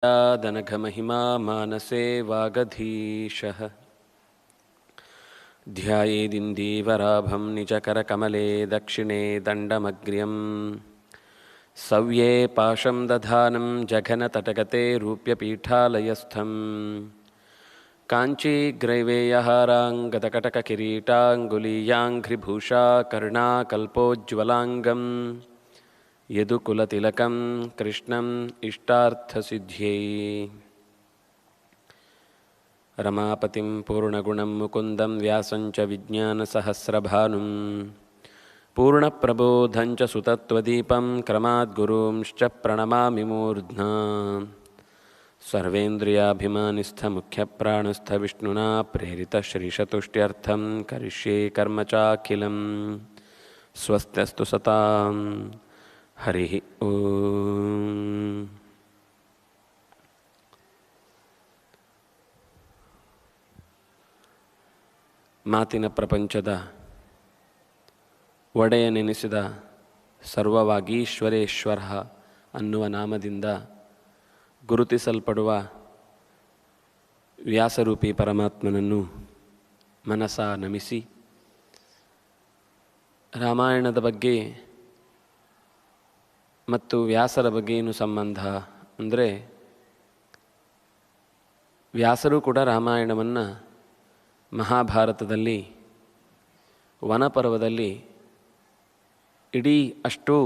दनघमहिमा मानसे वागधीशः ध्यायेदिन्दीवराभं निजकरकमले दक्षिणे दण्डमग्र्यं सव्ये पाशं दधानं जघनतटगते रूप्यपीठालयस्थं काञ्चीग्रैवेयहाराङ्गदकटककिरीटाङ्गुलीयाङ्घ्रिभूषा कर्णाकल्पोज्ज्वलाङ्गं यदुकुलतिलकं कृष्णम् इष्टार्थसिद्ध्यै रमापतिं पूर्णगुणं मुकुन्दं व्यासं च विज्ञानसहस्रभानुं पूर्णप्रबोधं च सुतत्वदीपं क्रमाद्गुरूंश्च प्रणमामि मूर्ध्ना सर्वेन्द्रियाभिमानिस्थमुख्यप्राणस्थविष्णुना प्रेरितश्रीशतुष्ट्यर्थं करिष्ये कर्म चाखिलं स्वस्त्यस्तु सतां हरिः ओम्. ಮಾತಿನ ಪ್ರಪಂಚದ ಒಡೆಯನೆನಿಸಿದ ಸರ್ವವಾಗೀಶ್ವರೇಶ್ವರ ಅನ್ನುವ ನಾಮದಿಂದ ಗುರುತಿಸಲ್ಪಡುವ ವ್ಯಾಸರೂಪಿ ಪರಮಾತ್ಮನನ್ನು ಮನಸ ನಮಿಸಿ ರಾಮಾಯಣದ ಬಗ್ಗೆ ಮತ್ತು ವ್ಯಾಸರ ಬಗ್ಗೆ ಏನು ಸಂಬಂಧ ಅಂದರೆ, ವ್ಯಾಸರು ಕೂಡ ರಾಮಾಯಣವನ್ನು ಮಹಾಭಾರತದಲ್ಲಿ ವನಪರ್ವದಲ್ಲಿ ಇಡೀ ಅಷ್ಟು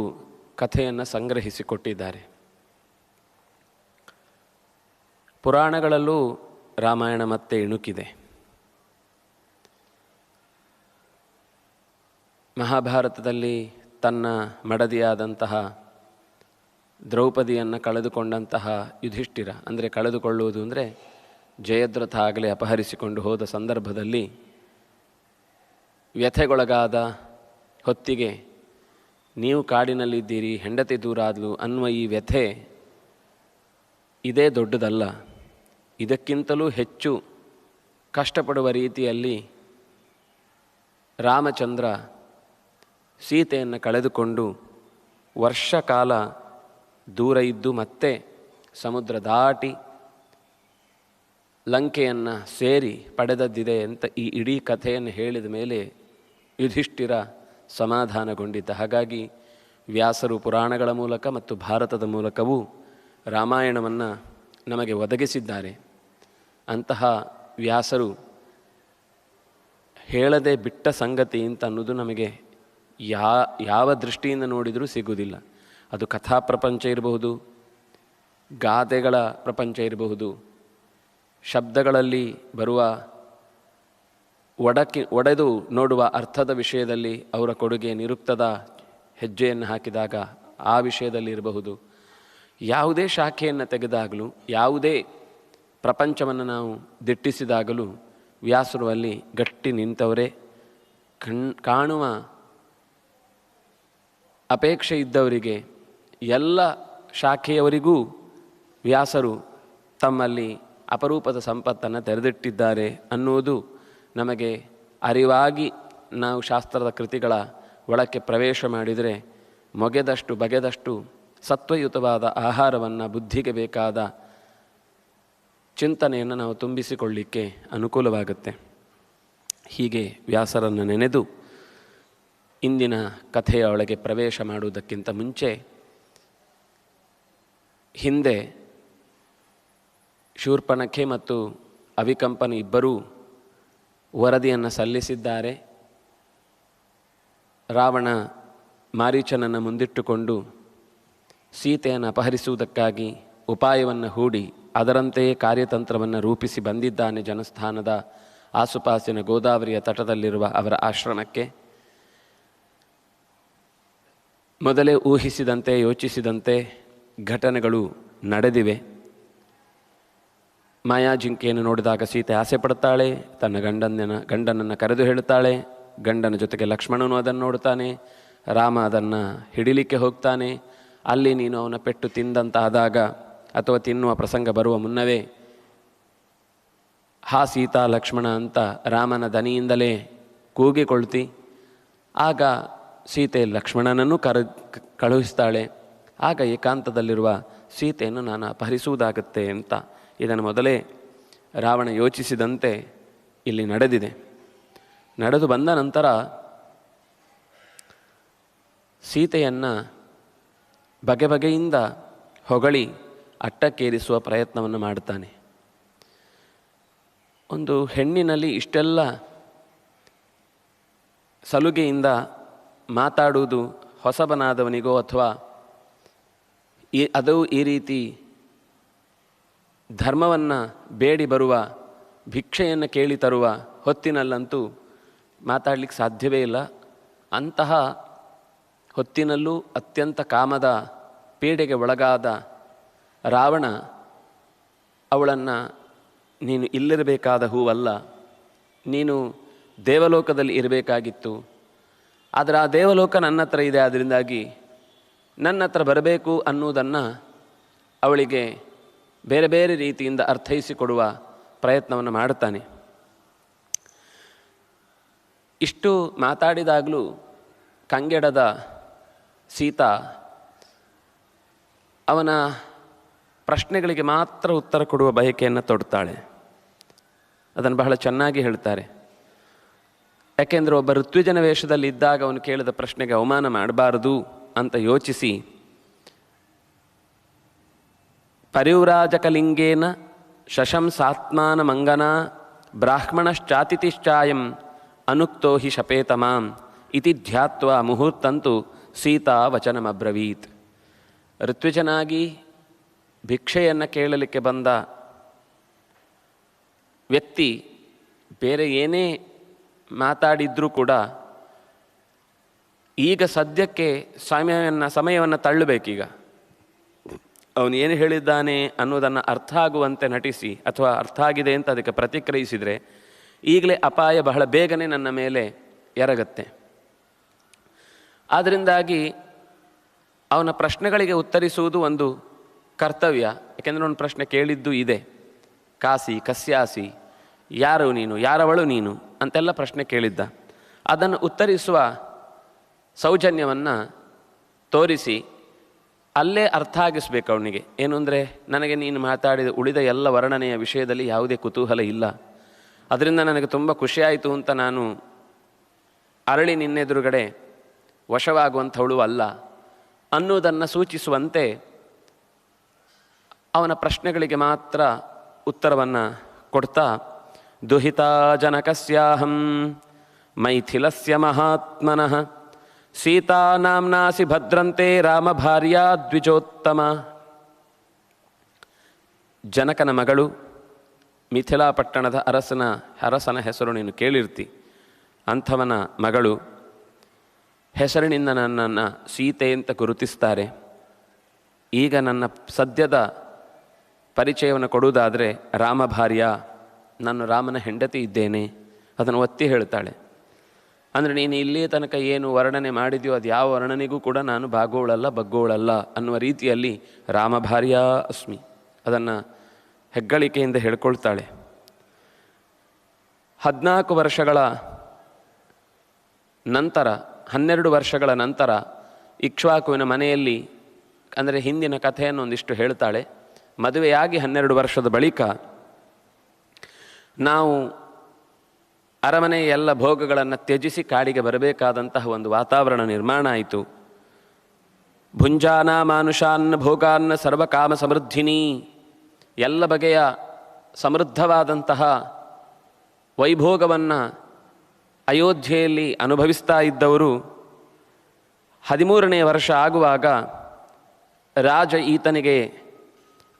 ಕಥೆಯನ್ನು ಸಂಗ್ರಹಿಸಿಕೊಟ್ಟಿದ್ದಾರೆ. ಪುರಾಣಗಳಲ್ಲೂ ರಾಮಾಯಣ ಮತ್ತೆ ಇಣುಕಿದೆ. ಮಹಾಭಾರತದಲ್ಲಿ ತನ್ನ ಮಡದಿಯಾದಂತಹ ದ್ರೌಪದಿಯನ್ನು ಕಳೆದುಕೊಂಡಂತಹ ಯುಧಿಷ್ಠಿರ, ಅಂದರೆ ಕಳೆದುಕೊಳ್ಳುವುದು ಅಂದರೆ ಜಯದ್ರಥ ಆಗಲೇ ಅಪಹರಿಸಿಕೊಂಡು ಹೋದ ಸಂದರ್ಭದಲ್ಲಿ ವ್ಯಥೆಗೊಳಗಾದ ಹೊತ್ತಿಗೆ ನೀವು ಕಾಡಿನಲ್ಲಿದ್ದೀರಿ, ಹೆಂಡತಿ ದೂರ ಆದಲು ಅನ್ನುವ ಈ ವ್ಯಥೆ ಇದೇ ದೊಡ್ಡದಲ್ಲ. ಇದಕ್ಕಿಂತಲೂ ಹೆಚ್ಚು ಕಷ್ಟಪಡುವ ರೀತಿಯಲ್ಲಿ ರಾಮಚಂದ್ರ ಸೀತೆಯನ್ನು ಕಳೆದುಕೊಂಡು ವರ್ಷ ಕಾಲ ದೂರ ಇದ್ದು ಮತ್ತೆ ಸಮುದ್ರ ದಾಟಿ ಲಂಕೆಯನ್ನು ಸೇರಿ ಪಡೆದದ್ದಿದೆ ಅಂತ ಈ ಇಡೀ ಕಥೆಯನ್ನು ಹೇಳಿದ ಮೇಲೆ ಯುಧಿಷ್ಠಿರ ಸಮಾಧಾನಗೊಂಡಿದ್ದ. ಹಾಗಾಗಿ ವ್ಯಾಸರು ಪುರಾಣಗಳ ಮೂಲಕ ಮತ್ತು ಭಾರತದ ಮೂಲಕವೂ ರಾಮಾಯಣವನ್ನು ನಮಗೆ ಒದಗಿಸಿದ್ದಾರೆ. ಅಂತಹ ವ್ಯಾಸರು ಹೇಳದೆ ಬಿಟ್ಟ ಸಂಗತಿ ಅಂತ ಅನ್ನೋದು ನಮಗೆ ಯಾವ ದೃಷ್ಟಿಯಿಂದ ನೋಡಿದರೂ ಸಿಗುವುದಿಲ್ಲ. ಅದು ಕಥಾ ಪ್ರಪಂಚ ಇರಬಹುದು, ಗಾದೆಗಳ ಪ್ರಪಂಚ ಇರಬಹುದು, ಶಬ್ದಗಳಲ್ಲಿ ಬರುವ ಒಡೆದು ನೋಡುವ ಅರ್ಥದ ವಿಷಯದಲ್ಲಿ ಅವರ ಕೊಡುಗೆ, ನಿರುಕ್ತದ ಹೆಜ್ಜೆಯನ್ನು ಹಾಕಿದಾಗ ಆ ವಿಷಯದಲ್ಲಿ ಇರಬಹುದು. ಯಾವುದೇ ಶಾಖೆಯನ್ನು ತೆಗೆದಾಗಲೂ, ಯಾವುದೇ ಪ್ರಪಂಚವನ್ನು ನಾವು ದಿಟ್ಟಿಸಿದಾಗಲೂ ವ್ಯಾಸರು ಅಲ್ಲಿ ಗಟ್ಟಿ ನಿಂತವರೇ. ಕಾಣುವ ಅಪೇಕ್ಷೆ ಇದ್ದವರಿಗೆ, ಎಲ್ಲ ಶಾಖೆಯವರಿಗೂ ವ್ಯಾಸರು ತಮ್ಮಲ್ಲಿ ಅಪರೂಪದ ಸಂಪತ್ತನ್ನು ತೆರೆದಿಟ್ಟಿದ್ದಾರೆ ಅನ್ನುವುದು ನಮಗೆ ಅರಿವಾಗಿ ನಾವು ಶಾಸ್ತ್ರದ ಕೃತಿಗಳ ಒಳಕ್ಕೆ ಪ್ರವೇಶ ಮಾಡಿದರೆ ಮೊಗೆದಷ್ಟು ಬಗೆದಷ್ಟು ಸತ್ವಯುತವಾದ ಆಹಾರವನ್ನು, ಬುದ್ಧಿಗೆ ಬೇಕಾದ ಚಿಂತನೆಯನ್ನು ನಾವು ತುಂಬಿಸಿಕೊಳ್ಳಿಕ್ಕೆ ಅನುಕೂಲವಾಗುತ್ತೆ. ಹೀಗೆ ವ್ಯಾಸರನ್ನು ನೆನೆದು ಇಂದಿನ ಕಥೆಯ ಒಳಗೆ ಪ್ರವೇಶ ಮಾಡುವುದಕ್ಕಿಂತ ಮುಂಚೆ, ಹಿಂದೆ ಶೂರ್ಪಣಖೆ ಮತ್ತು ಅವಿಕಂಪನ ಇಬ್ಬರೂ ವರದಿಯನ್ನು ಸಲ್ಲಿಸಿದ್ದಾರೆ. ರಾವಣ ಮಾರೀಚನನ್ನು ಮುಂದಿಟ್ಟುಕೊಂಡು ಸೀತೆಯನ್ನು ಅಪಹರಿಸುವುದಕ್ಕಾಗಿ ಉಪಾಯವನ್ನು ಹೂಡಿ ಅದರಂತೆಯೇ ಕಾರ್ಯತಂತ್ರವನ್ನು ರೂಪಿಸಿ ಬಂದಿದ್ದಾನೆ ಜನಸ್ಥಾನದ ಆಸುಪಾಸಿನ ಗೋದಾವರಿಯ ತಟದಲ್ಲಿರುವ ಅವರ ಆಶ್ರಮಕ್ಕೆ. ಮೊದಲೇ ಊಹಿಸಿದಂತೆ ಯೋಚಿಸಿದಂತೆ ಘಟನೆಗಳು ನಡೆದಿವೆ. ಮಾಯಾಜಿಂಕೆಯನ್ನು ನೋಡಿದಾಗ ಸೀತೆ ಆಸೆ ಪಡ್ತಾಳೆ, ತನ್ನ ಗಂಡನನ್ನು ಕರೆದು ಹೇಳುತ್ತಾಳೆ. ಗಂಡನ ಜೊತೆಗೆ ಲಕ್ಷ್ಮಣನು ಅದನ್ನು ನೋಡ್ತಾನೆ. ರಾಮ ಅದನ್ನು ಹಿಡಿಲಿಕ್ಕೆ ಹೋಗ್ತಾನೆ. ಅಲ್ಲಿ ನೀನು ಅವನ ಪೆಟ್ಟು ತಿಂದಂತಾದಾಗ ಅಥವಾ ತಿನ್ನುವ ಪ್ರಸಂಗ ಬರುವ ಮುನ್ನವೇ ಹಾ ಸೀತಾ ಲಕ್ಷ್ಮಣ ಅಂತ ರಾಮನ ದನಿಯಿಂದಲೇ ಕೂಗಿಕೊಳ್ತಿ. ಆಗ ಸೀತೆ ಲಕ್ಷ್ಮಣನನ್ನು ಕಳುಹಿಸ್ತಾಳೆ. ಆಗ ಏಕಾಂತದಲ್ಲಿರುವ ಸೀತೆಯನ್ನು ನಾನು ಅಪಹರಿಸುವುದಾಗತ್ತೆ ಅಂತ ಇದನ್ನು ಮೊದಲೇ ರಾವಣ ಯೋಚಿಸಿದಂತೆ ಇಲ್ಲಿ ನಡೆದಿದೆ. ನಡೆದು ಬಂದ ನಂತರ ಸೀತೆಯನ್ನು ಬಗೆ ಬಗೆಯಿಂದ ಹೊಗಳಿ ಅಟ್ಟಕ್ಕೇರಿಸುವ ಪ್ರಯತ್ನವನ್ನು ಮಾಡ್ತಾನೆ. ಒಂದು ಹೆಣ್ಣಿನಲ್ಲಿ ಇಷ್ಟೆಲ್ಲ ಸಲುಗೆಯಿಂದ ಮಾತಾಡುವುದು ಹೊಸಬನಾದವನಿಗೋ ಅಥವಾ ಅದು ಈ ರೀತಿ ಧರ್ಮವನ್ನು ಬೇಡಿ ಬರುವ, ಭಿಕ್ಷೆಯನ್ನು ಕೇಳಿ ತರುವ ಹೊತ್ತಿನಲ್ಲಂತೂ ಮಾತಾಡಲಿಕ್ಕೆ ಸಾಧ್ಯವೇ ಇಲ್ಲ. ಅಂತಹ ಹೊತ್ತಿನಲ್ಲೂ ಅತ್ಯಂತ ಕಾಮದ ಪೀಡೆಗೆ ಒಳಗಾದ ರಾವಣ ಅವಳನ್ನು ನೀನು ಇಲ್ಲಿರಬೇಕಾದ ಹೂವಲ್ಲ, ನೀನು ದೇವಲೋಕದಲ್ಲಿ ಇರಬೇಕಾಗಿತ್ತು, ಆದರೆ ಆ ದೇವಲೋಕ ನನ್ನ ಹತ್ರ ಇದೆ, ಅದರಿಂದಾಗಿ ನನ್ನ ಹತ್ರ ಬರಬೇಕು ಅನ್ನುವುದನ್ನು ಅವಳಿಗೆ ಬೇರೆ ಬೇರೆ ರೀತಿಯಿಂದ ಅರ್ಥೈಸಿಕೊಡುವ ಪ್ರಯತ್ನವನ್ನು ಮಾಡುತ್ತಾನೆ. ಇಷ್ಟು ಮಾತಾಡಿದಾಗಲೂ ಕಂಗೆಡದ ಸೀತಾ ಅವನ ಪ್ರಶ್ನೆಗಳಿಗೆ ಮಾತ್ರ ಉತ್ತರ ಕೊಡುವ ಬಯಕೆಯನ್ನು ತೊಡ್ತಾಳೆ. ಅದನ್ನು ಬಹಳ ಚೆನ್ನಾಗಿ ಹೇಳ್ತಾರೆ. ಯಾಕೆಂದರೆ ಒಬ್ಬ ಋತ್ವಿಜನ ವೇಷದಲ್ಲಿ ಇದ್ದಾಗ ಅವನು ಕೇಳಿದ ಪ್ರಶ್ನೆಗೆ ಅವಮಾನ ಮಾಡಬಾರದು ಅಂತ ಯೋಚಿಸಿ, ಪರಿವ್ರಾಜಕಲಿಂಗೇನ ಶಶಂಸಾತ್ಮಾನ ಮಂಗನ ಬ್ರಾಹ್ಮಣಶ್ಚಾತಿತಿಶ್ಚಾಯಂ ಅನುಕ್ತೋ ಹಿ ಶಪೇತಮಾಂ ಇತಿ ಧ್ಯಾತ್ವ ಮುಹೂರ್ತಂತು ಸೀತಾ ವಚನಮಬ್ರವೀತ್. ಋತ್ವಿಜನಾಗಿ ಭಿಕ್ಷೆಯನ್ನು ಕೇಳಲಿಕ್ಕೆ ಬಂದ ವ್ಯಕ್ತಿ ಬೇರೆ ಏನೇ ಮಾತಾಡಿದ್ರೂ ಕೂಡ ಈಗ ಸದ್ಯಕ್ಕೆ ಸಮಯವನ್ನು ತಳ್ಳಬೇಕೀಗ. ಅವನು ಏನು ಹೇಳಿದ್ದಾನೆ ಅನ್ನೋದನ್ನು ಅರ್ಥ ಆಗುವಂತೆ ನಟಿಸಿ ಅಥವಾ ಅರ್ಥ ಆಗಿದೆ ಅಂತ ಅದಕ್ಕೆ ಪ್ರತಿಕ್ರಿಯಿಸಿದರೆ ಈಗಲೇ ಅಪಾಯ ಬಹಳ ಬೇಗನೆ ನನ್ನ ಮೇಲೆ ಎರಗತ್ತೆ. ಆದ್ದರಿಂದಾಗಿ ಅವನ ಪ್ರಶ್ನೆಗಳಿಗೆ ಉತ್ತರಿಸುವುದು ಒಂದು ಕರ್ತವ್ಯ. ಯಾಕೆಂದರೆ ಅವನ ಪ್ರಶ್ನೆ ಕೇಳಿದ್ದು ಇದೆ, ಕಾಸಿ ಕಸ್ಯಾಸಿ, ಯಾರು ನೀನು, ಯಾರವಳು ನೀನು ಅಂತೆಲ್ಲ ಪ್ರಶ್ನೆ ಕೇಳಿದ್ದ. ಅದನ್ನು ಉತ್ತರಿಸುವ ಸೌಜನ್ಯವನ್ನು ತೋರಿಸಿ ಅಲ್ಲೇ ಅರ್ಥ ಆಗಿಸ್ಬೇಕು ಅವನಿಗೆ. ಏನು ಅಂದರೆ, ನನಗೆ ನೀನು ಮಾತಾಡಿದ ಉಳಿದ ಎಲ್ಲ ವರ್ಣನೆಯ ವಿಷಯದಲ್ಲಿ ಯಾವುದೇ ಕುತೂಹಲ ಇಲ್ಲ, ಅದರಿಂದ ನನಗೆ ತುಂಬ ಖುಷಿಯಾಯಿತು ಅಂತ ನಾನು ಅರಳಿ ನಿನ್ನೆದುರುಗಡೆ ವಶವಾಗುವಂಥವಳು ಅಲ್ಲ ಅನ್ನುವುದನ್ನು ಸೂಚಿಸುವಂತೆ ಅವನ ಪ್ರಶ್ನೆಗಳಿಗೆ ಮಾತ್ರ ಉತ್ತರವನ್ನು ಕೊಡ್ತಾ, ದುಹಿತಾ ಜನಕಸ್ಯಾಹಂ ಮೈಥಿಲಸ್ಯ ಮಹಾತ್ಮನಃ ಸೀತಾ ನಾಮ್ನಾಸಿ ಭದ್ರಂತೆ ರಾಮ ಭಾರ್ಯಾ ದ್ವಿಜೋತ್ತಮ. ಜನಕನ ಮಗಳು, ಮಿಥಿಲಾ ಪಟ್ಟಣದ ಅರಸನ ಹೆಸರು ನೀನು ಕೇಳಿರ್ತಿ, ಅಂಥವನ ಮಗಳು. ಹೆಸರಿನಿಂದ ನನ್ನನ್ನು ಸೀತೆ ಅಂತ ಗುರುತಿಸ್ತಾರೆ. ಈಗ ನನ್ನ ಸದ್ಯದ ಪರಿಚಯವನ್ನು ಕೊಡುವುದಾದರೆ ರಾಮ ಭಾರ್ಯ, ನಾನು ರಾಮನ ಹೆಂಡತಿ ಇದ್ದೇನೆ, ಅದನ್ನು ಒತ್ತಿ ಹೇಳ್ತಾಳೆ. ಅಂದರೆ ನೀನು ಇಲ್ಲಿಯ ತನಕ ಏನು ವರ್ಣನೆ ಮಾಡಿದೆಯೋ ಅದು ಯಾವ ವರ್ಣನೆಗೂ ಕೂಡ ನಾನು ಭಾಗೋಳಲ್ಲ ಬಗ್ಗೋಳಲ್ಲ ಅನ್ನುವ ರೀತಿಯಲ್ಲಿ ರಾಮ ಭಾರ್ಯ ಅಸ್ಮಿ, ಅದನ್ನು ಹೆಗ್ಗಳಿಕೆಯಿಂದ ಹೇಳ್ಕೊಳ್ತಾಳೆ. 14 ವರ್ಷಗಳ ನಂತರ 12 ವರ್ಷಗಳ ನಂತರ ಇಕ್ಷ್ವಾಕುವಿನ ಮನೆಯಲ್ಲಿ, ಅಂದರೆ ಹಿಂದಿನ ಕಥೆಯನ್ನು ಒಂದಿಷ್ಟು ಹೇಳ್ತಾಳೆ. ಮದುವೆಯಾಗಿ 12 ವರ್ಷದ ಬಳಿಕ ನಾವು ಅರಮನೆಯ ಎಲ್ಲ ಭೋಗಗಳನ್ನು ತ್ಯಜಿಸಿ ಕಾಡಿಗೆ ಬರಬೇಕಾದಂತಹ ಒಂದು ವಾತಾವರಣ ನಿರ್ಮಾಣ ಆಯಿತು. ಭುಂಜಾನ ಮಾನುಷಾನ್ನ ಭೋಗಾನ್ನ ಸರ್ವಕಾಮ ಸಮೃದ್ಧಿನಿ, ಎಲ್ಲ ಬಗೆಯ ಸಮೃದ್ಧವಾದಂತಹ ವೈಭೋಗವನ್ನು ಅಯೋಧ್ಯೆಯಲ್ಲಿ ಅನುಭವಿಸ್ತಾ ಇದ್ದವರು 13ನೇ ವರ್ಷ ಆಗುವಾಗ ರಾಜ ಈತನಿಗೆ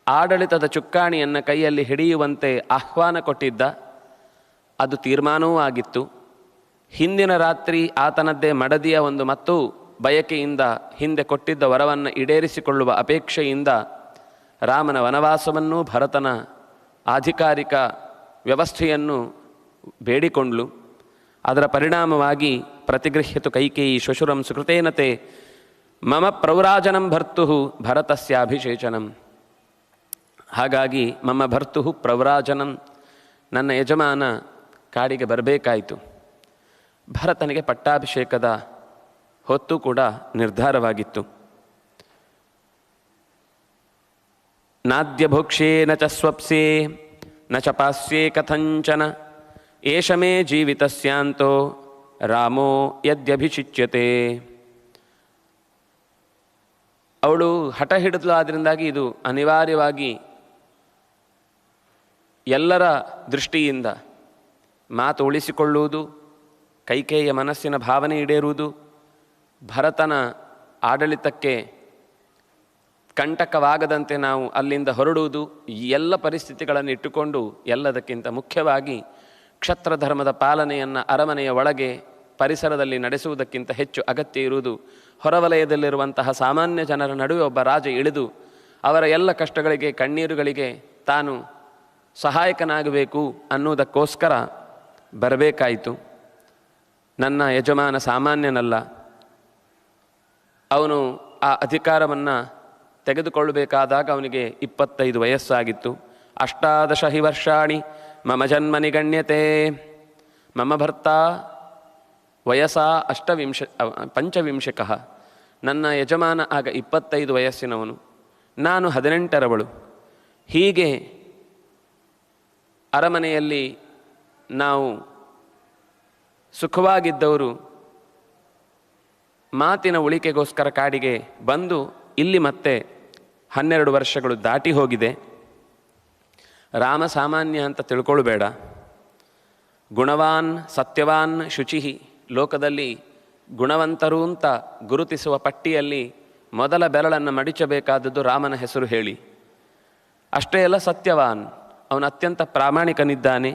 ಆಡಳಿತದ ಚುಕ್ಕಾಣಿಯನ್ನು ಕೈಯಲ್ಲಿ ಹಿಡಿಯುವಂತೆ ಆಹ್ವಾನ ಕೊಟ್ಟಿದ್ದ. ಅದು ತೀರ್ಮಾನವೂ ಆಗಿತ್ತು. ಹಿಂದಿನ ರಾತ್ರಿ ಆತನದ್ದೇ ಮಡದಿಯ ಒಂದು ಮತ್ತು ಬಯಕೆಯಿಂದ ಹಿಂದೆ ಕೊಟ್ಟಿದ್ದ ವರವನ್ನು ಈಡೇರಿಸಿಕೊಳ್ಳುವ ಅಪೇಕ್ಷೆಯಿಂದ ರಾಮನ ವನವಾಸವನ್ನೂ ಭರತನ ಆಧಿಕಾರಿಕ ವ್ಯವಸ್ಥೆಯನ್ನು ಬೇಡಿಕೊಂಡ್ಲು. ಅದರ ಪರಿಣಾಮವಾಗಿ ಪ್ರತಿಗೃಹ್ಯತು ಕೈಕೇಯಿ ಶ್ವಶುರಂ ಸುಕೃತೇನತೆ ಮಮ ಪ್ರವ್ರಾಜನಂ ಭರ್ತುಃ ಭರತಸ್ಯಾಭಿಷೇಚನಂ. ಹಾಗಾಗಿ ಮಮ ಭರ್ತುಃ ಪ್ರವ್ರಾಜನಂ, ನನ್ನ ಯಜಮಾನ ಕಾಡಿಗೆ ಬರಬೇಕಾಯಿತು. ಭರತನಿಗೆ ಪಟ್ಟಾಭಿಷೇಕದ ಹೊತ್ತು ಕೂಡ ನಿರ್ಧಾರವಾಗಿತ್ತು. ನಾದ್ಯ ಭೋಕ್ಷ್ಯೇ ನ ಚ ಸ್ವಪ್ಸೇ ನ ಚ ಪಾಸ್ಯೇ ಕಥಂಚನ ಏಷ ಮೇ ಜೀವಿತಸ್ಯಾಂತೋ ರಾಮೋ ಯದ್ಯಭಿಷಿಚ್ಯತೆ. ಅವಳು ಹಠ ಹಿಡಿದ್ಲು, ಆದ್ದರಿಂದಾಗಿ ಇದು ಅನಿವಾರ್ಯವಾಗಿ ಎಲ್ಲರ ದೃಷ್ಟಿಯಿಂದ ಮಾತು ಉಳಿಸಿಕೊಳ್ಳುವುದು, ಕೈಕೇಯಿಯ ಮನಸ್ಸಿನ ಭಾವನೆ ಈಡೇರುವುದು, ಭರತನ ಆಡಳಿತಕ್ಕೆ ಕಂಟಕವಾಗದಂತೆ ನಾವು ಅಲ್ಲಿಂದ ಹೊರಡುವುದು, ಈ ಎಲ್ಲ ಪರಿಸ್ಥಿತಿಗಳನ್ನು ಇಟ್ಟುಕೊಂಡು ಎಲ್ಲದಕ್ಕಿಂತ ಮುಖ್ಯವಾಗಿ ಕ್ಷತ್ರ ಧರ್ಮದ ಪಾಲನೆಯನ್ನು ಅರಮನೆಯ ಒಳಗೆ ಪರಿಸರದಲ್ಲಿ ನಡೆಸುವುದಕ್ಕಿಂತ ಹೆಚ್ಚು ಅಗತ್ಯ ಇರುವುದು. ಹೊರವಲಯದಲ್ಲಿರುವಂತಹ ಸಾಮಾನ್ಯ ಜನರ ನಡುವೆ ಒಬ್ಬ ರಾಜ ಇಳಿದು ಅವರ ಎಲ್ಲ ಕಷ್ಟಗಳಿಗೆ ಕಣ್ಣೀರುಗಳಿಗೆ ತಾನು ಸಹಾಯಕನಾಗಬೇಕು ಅನ್ನುವುದಕ್ಕೋಸ್ಕರ ಬರಬೇಕಾಯಿತು. ನನ್ನ ಯಜಮಾನ ಸಾಮಾನ್ಯನಲ್ಲ, ಅವನು ಆ ಅಧಿಕಾರವನ್ನು ತೆಗೆದುಕೊಳ್ಳಬೇಕಾದಾಗ ಅವನಿಗೆ 25 ವಯಸ್ಸಾಗಿತ್ತು. 18 ಹಿ ವರ್ಷಾಣಿ ಮಮ ಜನ್ಮನಿ ಗಣ್ಯತೆ. ಮಮ ಭರ್ತ ವಯಸ್ಸಾ 25. ನನ್ನ ಯಜಮಾನ ಆಗ 25 ವಯಸ್ಸಿನವನು, ನಾನು 18ರವಳು. ಹೀಗೆ ಅರಮನೆಯಲ್ಲಿ ನಾವು ಸುಖವಾಗಿದ್ದವರು ಮಾತಿನ ಉಳಿಕೆಗೋಸ್ಕರ ಕಾಡಿಗೆ ಬಂದು ಇಲ್ಲಿ ಮತ್ತೆ 12 ವರ್ಷಗಳು ದಾಟಿ ಹೋಗಿದೆ. ರಾಮ ಸಾಮಾನ್ಯ ಅಂತ ತಿಳ್ಕೊಳ್ಬೇಡ. ಗುಣವಾನ್ ಸತ್ಯವಾನ್ ಶುಚಿಹಿ. ಲೋಕದಲ್ಲಿ ಗುಣವಂತರು ಅಂತ ಗುರುತಿಸುವ ಪಟ್ಟಿಯಲ್ಲಿ ಮೊದಲ ಬೆರಳನ್ನು ಮಡಿಚಬೇಕಾದದ್ದು ರಾಮನ ಹೆಸರು ಹೇಳಿ. ಅಷ್ಟೇ ಅಲ್ಲ, ಸತ್ಯವಾನ್, ಅವನು ಅತ್ಯಂತ ಪ್ರಾಮಾಣಿಕನಿದ್ದಾನೆ.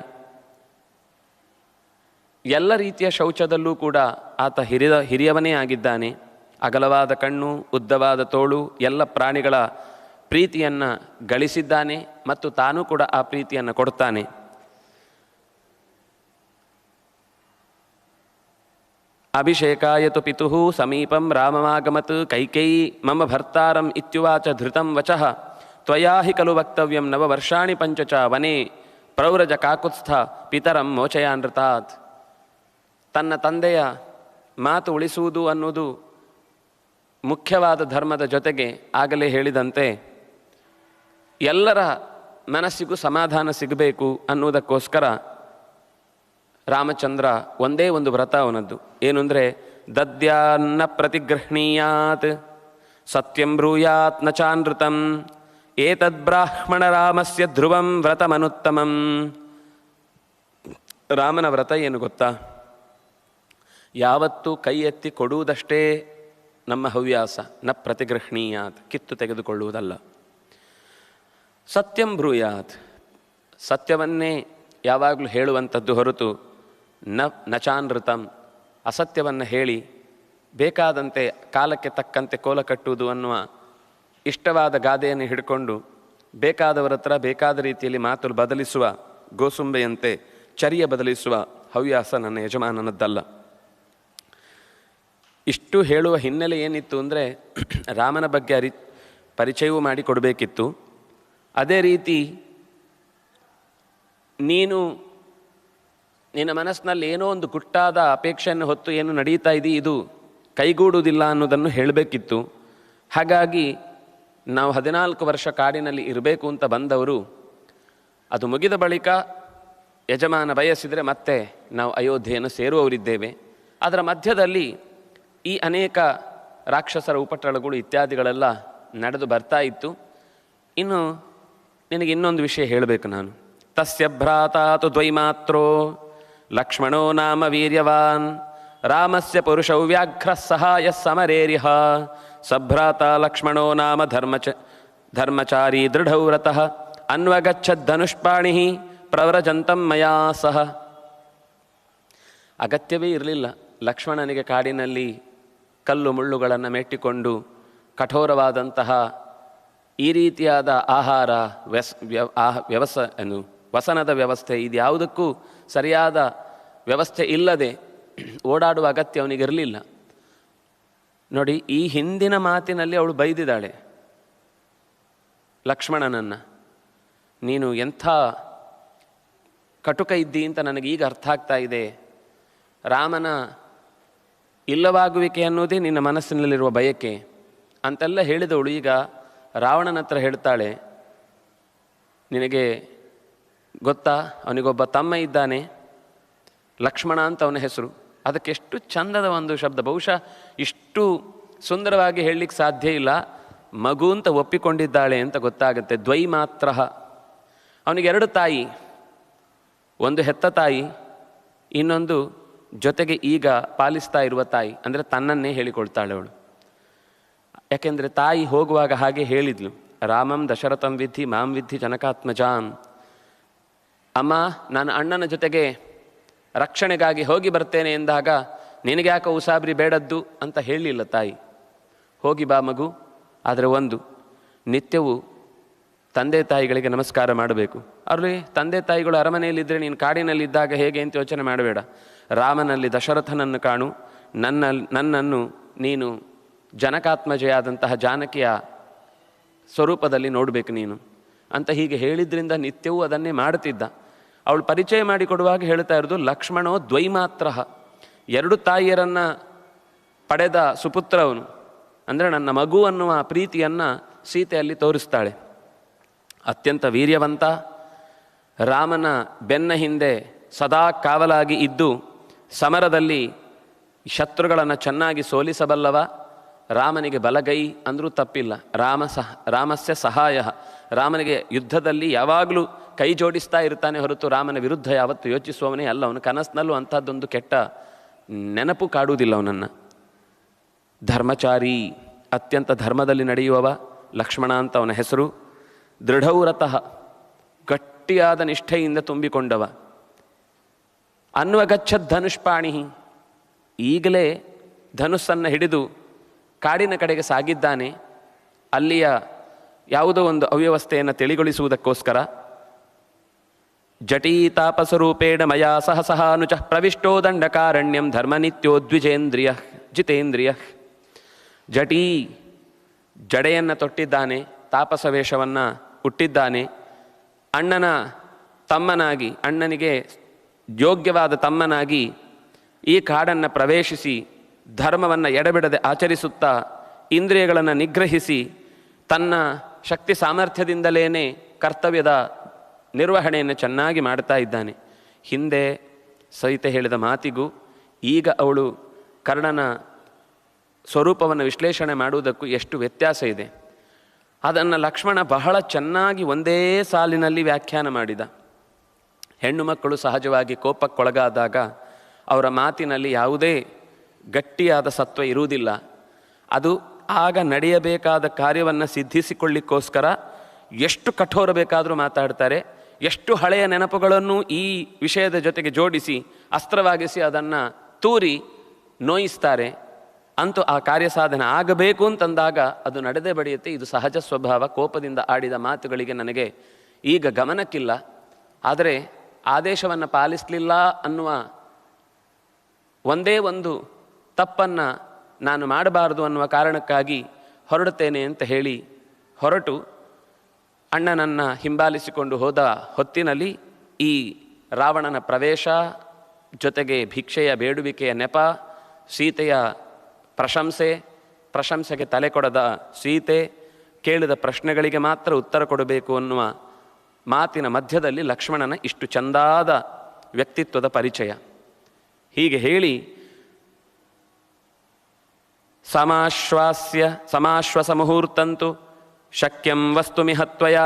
ಎಲ್ಲ ರೀತಿಯ ಶೌಚದಲ್ಲೂ ಕೂಡ ಆತ ಹಿರಿಯವನೇ ಆಗಿದ್ದಾನೆ. ಅಗಲವಾದ ಕಣ್ಣು, ಉದ್ದವಾದ ತೋಳು, ಎಲ್ಲ ಪ್ರಾಣಿಗಳ ಪ್ರೀತಿಯನ್ನು ಗಳಿಸಿದ್ದಾನೆ ಮತ್ತು ತಾನೂ ಕೂಡ ಆ ಪ್ರೀತಿಯನ್ನು ಕೊಡ್ತಾನೆ. ಅಭಿಷೇಕಾಯತು ಪಿತುಃ ಸಮೀಪಂ ರಾಮಮಾಗಮತ್ ಕೈಕೇಯಿ ಮಮ ಭರ್ತಾರಂ ಇತ್ಯುವಾಚ ಧೃತಂ ವಚಃ ತ್ವಯಾ ಹಿ ಖಲು ವಕ್ತವ್ಯಂ ನವವರ್ಷಾಣಿ ಪಂಚಚ ವನೆ ಪ್ರವ್ರಜ ಕಾಕುತ್ಸ್ಥ ಪಿತರಂ ಮೋಚಯಾನೃತಾತ್. ತನ್ನ ತಂದೆಯ ಮಾತು ಉಳಿಸುವುದು ಅನ್ನುವುದು ಮುಖ್ಯವಾದ ಧರ್ಮದ ಜೊತೆಗೆ ಆಗಲೇ ಹೇಳಿದಂತೆ ಎಲ್ಲರ ಮನಸ್ಸಿಗೂ ಸಮಾಧಾನ ಸಿಗಬೇಕು ಅನ್ನುವುದಕ್ಕೋಸ್ಕರ ರಾಮಚಂದ್ರ ಒಂದೇ ಒಂದು ವ್ರತ ಅವನದ್ದು. ಏನು ಅಂದರೆ, ದದ್ಯಾನ್ನ ಪ್ರತಿಗೃಹ್ಣೀಯಾತ್ ಸತ್ಯಂ ಬ್ರೂಯಾತ್ ನ ಚಾನೃತಂ ಏತದ್ ಬ್ರಾಹ್ಮಣ ರಾಮಸ್ಯ ಧ್ರುವಂ ವ್ರತಮನುತ್ತಮಂ. ರಾಮನ ವ್ರತ ಏನು ಗೊತ್ತಾ? ಯಾವತ್ತೂ ಕೈ ಎತ್ತಿ ಕೊಡುವುದಷ್ಟೇ ನಮ್ಮ ಹವ್ಯಾಸ. ನ ಪ್ರತಿಗೃಹ್ಣೀಯಾತ್, ಕಿತ್ತು ತೆಗೆದುಕೊಳ್ಳುವುದಲ್ಲ. ಸತ್ಯಂ ಬ್ರೂಯಾತ್, ಸತ್ಯವನ್ನೇ ಯಾವಾಗಲೂ ಹೇಳುವಂಥದ್ದು ಹೊರತು ನಚಾನೃತಂ, ಅಸತ್ಯವನ್ನು ಹೇಳಿ ಬೇಕಾದಂತೆ ಕಾಲಕ್ಕೆ ತಕ್ಕಂತೆ ಕೋಲ ಕಟ್ಟುವುದು ಅನ್ನುವ ಇಷ್ಟವಾದ ಗಾದೆಯನ್ನು ಹಿಡ್ಕೊಂಡು ಬೇಕಾದವರ ಹತ್ರ ಬೇಕಾದ ರೀತಿಯಲ್ಲಿ ಮಾತು ಬದಲಿಸುವ, ಗೋಸುಂಬೆಯಂತೆ ಚರ್ಯ ಬದಲಿಸುವ ಹವ್ಯಾಸ ನನ್ನ ಯಜಮಾನನದ್ದಲ್ಲ. ಇಷ್ಟು ಹೇಳುವ ಹಿನ್ನೆಲೆ ಏನಿತ್ತು ಅಂದರೆ, ರಾಮನ ಬಗ್ಗೆ ಪರಿಚಯವೂ ಮಾಡಿ ಕೊಡಬೇಕಿತ್ತು. ಅದೇ ರೀತಿ ನಿನ್ನ ಮನಸ್ಸಿನಲ್ಲಿ ಏನೋ ಒಂದು ಗುಟ್ಟಾದ ಅಪೇಕ್ಷೆಯನ್ನು ಹೊತ್ತು ಏನು ನಡೀತಾ ಇದೆ, ಇದು ಕೈಗೂಡುವುದಿಲ್ಲ ಅನ್ನೋದನ್ನು ಹೇಳಬೇಕಿತ್ತು. ಹಾಗಾಗಿ ನಾವು 14 ವರ್ಷ ಕಾಡಿನಲ್ಲಿ ಇರಬೇಕು ಅಂತ ಬಂದವರು, ಅದು ಮುಗಿದ ಬಳಿಕ ಯಜಮಾನ ಬಯಸಿದರೆ ಮತ್ತೆ ನಾವು ಅಯೋಧ್ಯೆಯನ್ನು ಸೇರುವವರಿದ್ದೇವೆ. ಅದರ ಮಧ್ಯದಲ್ಲಿ ಈ ಅನೇಕ ರಾಕ್ಷಸರ ಉಪಟಳಗಳು ಇತ್ಯಾದಿಗಳೆಲ್ಲ ನಡೆದು ಬರ್ತಾ ಇತ್ತು. ಇನ್ನು ನಿನಗೆ ಇನ್ನೊಂದು ವಿಷಯ ಹೇಳಬೇಕು ನಾನು. ತಸ್ಯ ಭ್ರಾತಾತು ದ್ವೈಮಾತ್ರೋ ಲಕ್ಷ್ಮಣೋ ನಾಮ ವೀರ್ಯವಾನ್ ರಾಮಸ್ಯ ಪುರುಷೌ ವ್ಯಾಘ್ರ ಸಹಾಯ ಸಮರೇರಿಹ ಸಭ್ರಾತ ಲಕ್ಷ್ಮಣೋ ನಾಮ ಧರ್ಮಚಾರಿ ದೃಢೌ ರತಃ ಅನ್ವಗಚ್ಚಧನುಷ್ಪಾಣಿ ಪ್ರವ್ರಜಂತಂ ಮಯಾ ಸಹ. ಅಗತ್ಯವೇ ಇರಲಿಲ್ಲ ಲಕ್ಷ್ಮಣನಿಗೆ ಕಾಡಿನಲ್ಲಿ ಕಲ್ಲು ಮುಳ್ಳುಗಳನ್ನು ಮೆಟ್ಟಿಕೊಂಡು ಕಠೋರವಾದಂತಹ ಈ ರೀತಿಯಾದ ಆಹಾರ ವಸನದ ವ್ಯವಸ್ಥೆ ಇದ್ಯಾವುದಕ್ಕೂ ಸರಿಯಾದ ವ್ಯವಸ್ಥೆ ಇಲ್ಲದೆ ಓಡಾಡುವ ಅಗತ್ಯ ಅವನಿಗಿರಲಿಲ್ಲ. ನೋಡಿ, ಈ ಹಿಂದಿನ ಮಾತಿನಲ್ಲಿ ಅವಳು ಬೈದಿದ್ದಾಳೆ ಲಕ್ಷ್ಮಣನನ್ನು. ನೀನು ಎಂಥ ಕಟುಕ ಇದ್ದಿ ಅಂತ ನನಗೀಗ ಅರ್ಥ ಆಗ್ತಾ ಇದೆ. ರಾಮನ ಇಲ್ಲವಾಗುವಿಕೆ ಅನ್ನೋದೇ ನಿನ್ನ ಮನಸ್ಸಿನಲ್ಲಿರುವ ಬಯಕೆ ಅಂತೆಲ್ಲ ಹೇಳಿದವಳು ಈಗ ರಾವಣನ ಹತ್ರ ಹೇಳ್ತಾಳೆ, ನಿನಗೆ ಗೊತ್ತಾ, ಅವನಿಗೊಬ್ಬ ತಮ್ಮ ಇದ್ದಾನೆ, ಲಕ್ಷ್ಮಣ ಅಂತ ಅವನ ಹೆಸರು. ಅದಕ್ಕೆಷ್ಟು ಚಂದದ ಒಂದು ಶಬ್ದ, ಬಹುಶಃ ಇಷ್ಟು ಸುಂದರವಾಗಿ ಹೇಳಲಿಕ್ಕೆ ಸಾಧ್ಯ ಇಲ್ಲ. ಮಗು ಅಂತ ಒಪ್ಪಿಕೊಂಡಿದ್ದಾಳೆ ಅಂತ ಗೊತ್ತಾಗುತ್ತೆ. ದ್ವೈಮಾತ್ರ. ಅವನಿಗೆ 2 ತಾಯಿ, ಒಂದು ಹೆತ್ತ ತಾಯಿ, ಇನ್ನೊಂದು ಜೊತೆಗೆ ಈಗ ಪಾಲಿಸ್ತಾ ಇರುವ ತಾಯಿ. ಅಂದರೆ ತನ್ನನ್ನೇ ಹೇಳಿಕೊಳ್ತಾಳೆ ಅವಳು. ಯಾಕೆಂದರೆ ತಾಯಿ ಹೋಗುವಾಗ ಹಾಗೆ ಹೇಳಿದ್ಲು, ರಾಮಂ ದಶರಥಂ ವಿದ್ಧಿ ಮಾಂ ವಿದ್ಧಿ ಜನಕಾತ್ಮಜಾಂ. ಅಮ್ಮ, ನಾನು ಅಣ್ಣನ ಜೊತೆಗೆ ರಕ್ಷಣೆಗಾಗಿ ಹೋಗಿ ಬರ್ತೇನೆ ಎಂದಾಗ ನಿನಗೆ ಯಾಕೆ ಉಸಾಬ್ರಿ ಬೇಡದ್ದು ಅಂತ ಹೇಳಲಿಲ್ಲ ತಾಯಿ. ಹೋಗಿ ಬಾ ಮಗು, ಆದರೆ ಒಂದು, ನಿತ್ಯವೂ ತಂದೆ ತಾಯಿಗಳಿಗೆ ನಮಸ್ಕಾರ ಮಾಡಬೇಕು. ಅವ್ರಲ್ಲಿ ತಂದೆ ತಾಯಿಗಳು ಅರಮನೆಯಲ್ಲಿದ್ದರೆ ನೀನು ಕಾಡಿನಲ್ಲಿದ್ದಾಗ ಹೇಗೆ ಅಂತ ಯೋಚನೆ ಮಾಡಬೇಡ. ರಾಮನಲ್ಲಿ ದಶರಥನನ್ನು ಕಾಣು, ನನ್ನನ್ನು ನೀನು ಜನಕಾತ್ಮಜೆಯಾದಂತಹ ಜಾನಕಿಯ ಸ್ವರೂಪದಲ್ಲಿ ನೋಡಬೇಕು ನೀನು ಅಂತ ಹೀಗೆ ಹೇಳಿದ್ರಿಂದ ನಿತ್ಯವೂ ಅದನ್ನೇ ಮಾಡುತ್ತಿದ್ದ. ಅವಳು ಪರಿಚಯ ಮಾಡಿಕೊಡುವಾಗ ಹೇಳ್ತಾ ಇರೋದು, ಲಕ್ಷ್ಮಣೋ ದ್ವೈಮಾತ್ರ, 2 ತಾಯಿಯರನ್ನು ಪಡೆದ ಸುಪುತ್ರ ಅವನು. ಅಂದರೆ ನನ್ನ ಮಗು ಅನ್ನುವ ಪ್ರೀತಿಯನ್ನು ಸೀತೆಯಲ್ಲಿ ತೋರಿಸ್ತಾಳೆ. ಅತ್ಯಂತ ವೀರ್ಯವಂತ, ರಾಮನ ಬೆನ್ನ ಹಿಂದೆ ಸದಾ ಕಾವಲಾಗಿ ಇದ್ದು ಸಮರದಲ್ಲಿ ಶತ್ರುಗಳನ್ನು ಚೆನ್ನಾಗಿ ಸೋಲಿಸಬಲ್ಲವ, ರಾಮನಿಗೆ ಬಲಗೈ ಅಂದರೂ ತಪ್ಪಿಲ್ಲ. ರಾಮಸ್ಯ ಸಹಾಯ, ರಾಮನಿಗೆ ಯುದ್ಧದಲ್ಲಿ ಯಾವಾಗಲೂ ಕೈ ಜೋಡಿಸ್ತಾ ಇರ್ತಾನೆ ಹೊರತು ರಾಮನ ವಿರುದ್ಧ ಯಾವತ್ತು ಯೋಚಿಸುವವನೇ ಅಲ್ಲ. ಅವನು ಕನಸಿನಲ್ಲೂ ಅಂಥದ್ದೊಂದು ಕೆಟ್ಟ ನೆನಪು ಕಾಡುವುದಿಲ್ಲ ಅವನನ್ನು. ಧರ್ಮಚಾರಿ, ಅತ್ಯಂತ ಧರ್ಮದಲ್ಲಿ ನಡೆಯುವವ ಲಕ್ಷ್ಮಣ ಅಂತ ಅವನ ಹೆಸರು. ದೃಢವ್ರತಃ, ಗಟ್ಟಿಯಾದ ನಿಷ್ಠೆಯಿಂದ ತುಂಬಿಕೊಂಡವ. ಅನ್ವಗಚ್ಚದ್ ಧನುಷ್ಪಾಣಿ, ಈಗಲೇ ಧನುಸ್ಸನ್ನು ಹಿಡಿದು ಕಾಡಿನ ಕಡೆಗೆ ಸಾಗಿದ್ದಾನೆ. ಅಲ್ಲಿಯ ಯಾವುದೋ ಒಂದು ಅವ್ಯವಸ್ಥೆಯನ್ನು ತಿಳಿಗೊಳಿಸುವುದಕ್ಕೋಸ್ಕರ. ಜಟೀತಾಪಸ್ವರೂಪೇಣ ಮಯಾ ಸಹ ಸಹಾನುಚ ಪ್ರವಿಷ್ಟೋ ದಂಡಕಾರಣ್ಯಂ ಧರ್ಮನಿತ್ಯೋ ದ್ವಿಜೇಂದ್ರಿಯ ಜಿತೇಂದ್ರಿಯ. ಜಟೀ, ಜಡೆಯನ್ನು ತೊಟ್ಟಿದ್ದಾನೆ, ತಾಪಸ ವೇಷವನ್ನು ಹುಟ್ಟಿದ್ದಾನೆ. ಅಣ್ಣನ ತಮ್ಮನಾಗಿ, ಅಣ್ಣನಿಗೆ ಯೋಗ್ಯವಾದ ತಮ್ಮನಾಗಿ ಈ ಕಾಡನ್ನು ಪ್ರವೇಶಿಸಿ ಧರ್ಮವನ್ನು ಎಡೆಬಿಡದೆ ಆಚರಿಸುತ್ತಾ ಇಂದ್ರಿಯಗಳನ್ನು ನಿಗ್ರಹಿಸಿ ತನ್ನ ಶಕ್ತಿ ಸಾಮರ್ಥ್ಯದಿಂದಲೇ ಕರ್ತವ್ಯದ ನಿರ್ವಹಣೆಯನ್ನು ಚೆನ್ನಾಗಿ ಮಾಡ್ತಾ ಇದ್ದಾನೆ. ಹಿಂದೆ ಸಹಿತ ಹೇಳಿದ ಮಾತಿಗೂ ಈಗ ಅವಳು ಕರ್ಣನ ಸ್ವರೂಪವನ್ನು ವಿಶ್ಲೇಷಣೆ ಮಾಡುವುದಕ್ಕೂ ಎಷ್ಟು ವ್ಯತ್ಯಾಸ ಇದೆ. ಅದನ್ನು ಲಕ್ಷ್ಮಣ ಬಹಳ ಚೆನ್ನಾಗಿ ಒಂದೇ ಸಾಲಿನಲ್ಲಿ ವ್ಯಾಖ್ಯಾನ ಮಾಡಿದ. ಹೆಣ್ಣು ಮಕ್ಕಳು ಸಹಜವಾಗಿ ಕೋಪಕ್ಕೊಳಗಾದಾಗ ಅವರ ಮಾತಿನಲ್ಲಿ ಯಾವುದೇ ಗಟ್ಟಿಯಾದ ಸತ್ವ ಇರುವುದಿಲ್ಲ. ಅದು ಆಗ ನಡೆಯಬೇಕಾದ ಕಾರ್ಯವನ್ನು ಸಿದ್ಧಿಸಿಕೊಳ್ಳಿಕ್ಕೋಸ್ಕರ ಎಷ್ಟು ಕಠೋರ ಬೇಕಾದರೂ ಮಾತಾಡ್ತಾರೆ, ಎಷ್ಟು ಹಳೆಯ ನೆನಪುಗಳನ್ನು ಈ ವಿಷಯದ ಜೊತೆಗೆ ಜೋಡಿಸಿ ಅಸ್ತ್ರವಾಗಿಸಿ ಅದನ್ನು ತೂರಿ ನೋಯಿಸ್ತಾರೆ. ಅಂತೂ ಆ ಕಾರ್ಯಸಾಧನೆ ಆಗಬೇಕು ಅಂತಂದಾಗ ಅದು ನಡೆದೇ ಬಡಿಯುತ್ತೆ. ಇದು ಸಹಜ ಸ್ವಭಾವ. ಕೋಪದಿಂದ ಆಡಿದ ಮಾತುಗಳಿಗೆ ನನಗೆ ಈಗ ಗಮನಕ್ಕಿಲ್ಲ, ಆದರೆ ಆದೇಶವನ್ನು ಪಾಲಿಸಲಿಲ್ಲ ಅನ್ನುವ ಒಂದೇ ಒಂದು ತಪ್ಪನ್ನು ನಾನು ಮಾಡಬಾರದು ಅನ್ನುವ ಕಾರಣಕ್ಕಾಗಿ ಹೊರಡುತ್ತೇನೆ ಅಂತ ಹೇಳಿ ಹೊರಟು ಅಣ್ಣನನ್ನು ಹಿಂಬಾಲಿಸಿಕೊಂಡು ಹೋದ ಹೊತ್ತಿನಲ್ಲಿ ಈ ರಾವಣನ ಪ್ರವೇಶ, ಜೊತೆಗೆ ಭಿಕ್ಷೆಯ ಬೇಡುವಿಕೆಯ ನೆಪ, ಸೀತೆಯ ಪ್ರಶಂಸೆಗೆ ತಲೆ ಕೊಡದ ಸೀತೆ, ಕೇಳಿದ ಪ್ರಶ್ನೆಗಳಿಗೆ ಮಾತ್ರ ಉತ್ತರ ಕೊಡಬೇಕು ಅನ್ನುವ ಮಾತಿನ ಮಧ್ಯದಲ್ಲಿ ಲಕ್ಷ್ಮಣನ ಇಷ್ಟು ಚಂದಾದ ವ್ಯಕ್ತಿತ್ವದ ಪರಿಚಯ. ಹೀಗೆ ಹೇಳಿ ಸಮಾಶ್ವಸ ಮುಹೂರ್ತಂತು ಶಕ್ಯಂ ವಸ್ತುಮಿಹ ತ್ವಯಾ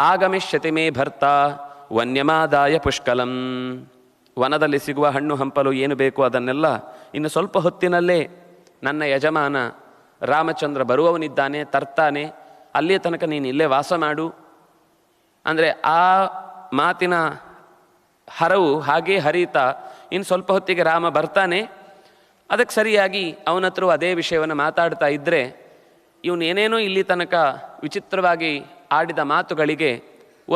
ಆಗಮಿಷ್ಯತಿ ಮೇ ಭರ್ತ ವನ್ಯಮಾದಾಯ ಪುಷ್ಕಲಂ. ವನದಲ್ಲಿ ಸಿಗುವ ಹಣ್ಣು ಹಂಪಲು ಏನು ಬೇಕು ಅದನ್ನೆಲ್ಲ ಇನ್ನು ಸ್ವಲ್ಪ ಹೊತ್ತಿನಲ್ಲೇ ನನ್ನ ಯಜಮಾನ ರಾಮಚಂದ್ರ ಬರುವವನಿದ್ದಾನೆ, ತರ್ತಾನೆ. ಅಲ್ಲಿಯ ತನಕ ನೀನು ಇಲ್ಲೇ ವಾಸ ಮಾಡು. ಅಂದರೆ ಆ ಮಾತಿನ ಹರವು ಹಾಗೇ ಹರಿತಾ ಇನ್ನು ಸ್ವಲ್ಪ ಹೊತ್ತಿಗೆ ರಾಮ ಬರ್ತಾನೆ. ಅದಕ್ಕೆ ಸರಿಯಾಗಿ ಅವನ ಹತ್ರ ಅದೇ ವಿಷಯವನ್ನು ಮಾತಾಡ್ತಾ ಇದ್ದರೆ ಇವನು ಏನೇನೋ ಇಲ್ಲಿ ತನಕ ವಿಚಿತ್ರವಾಗಿ ಆಡಿದ ಮಾತುಗಳಿಗೆ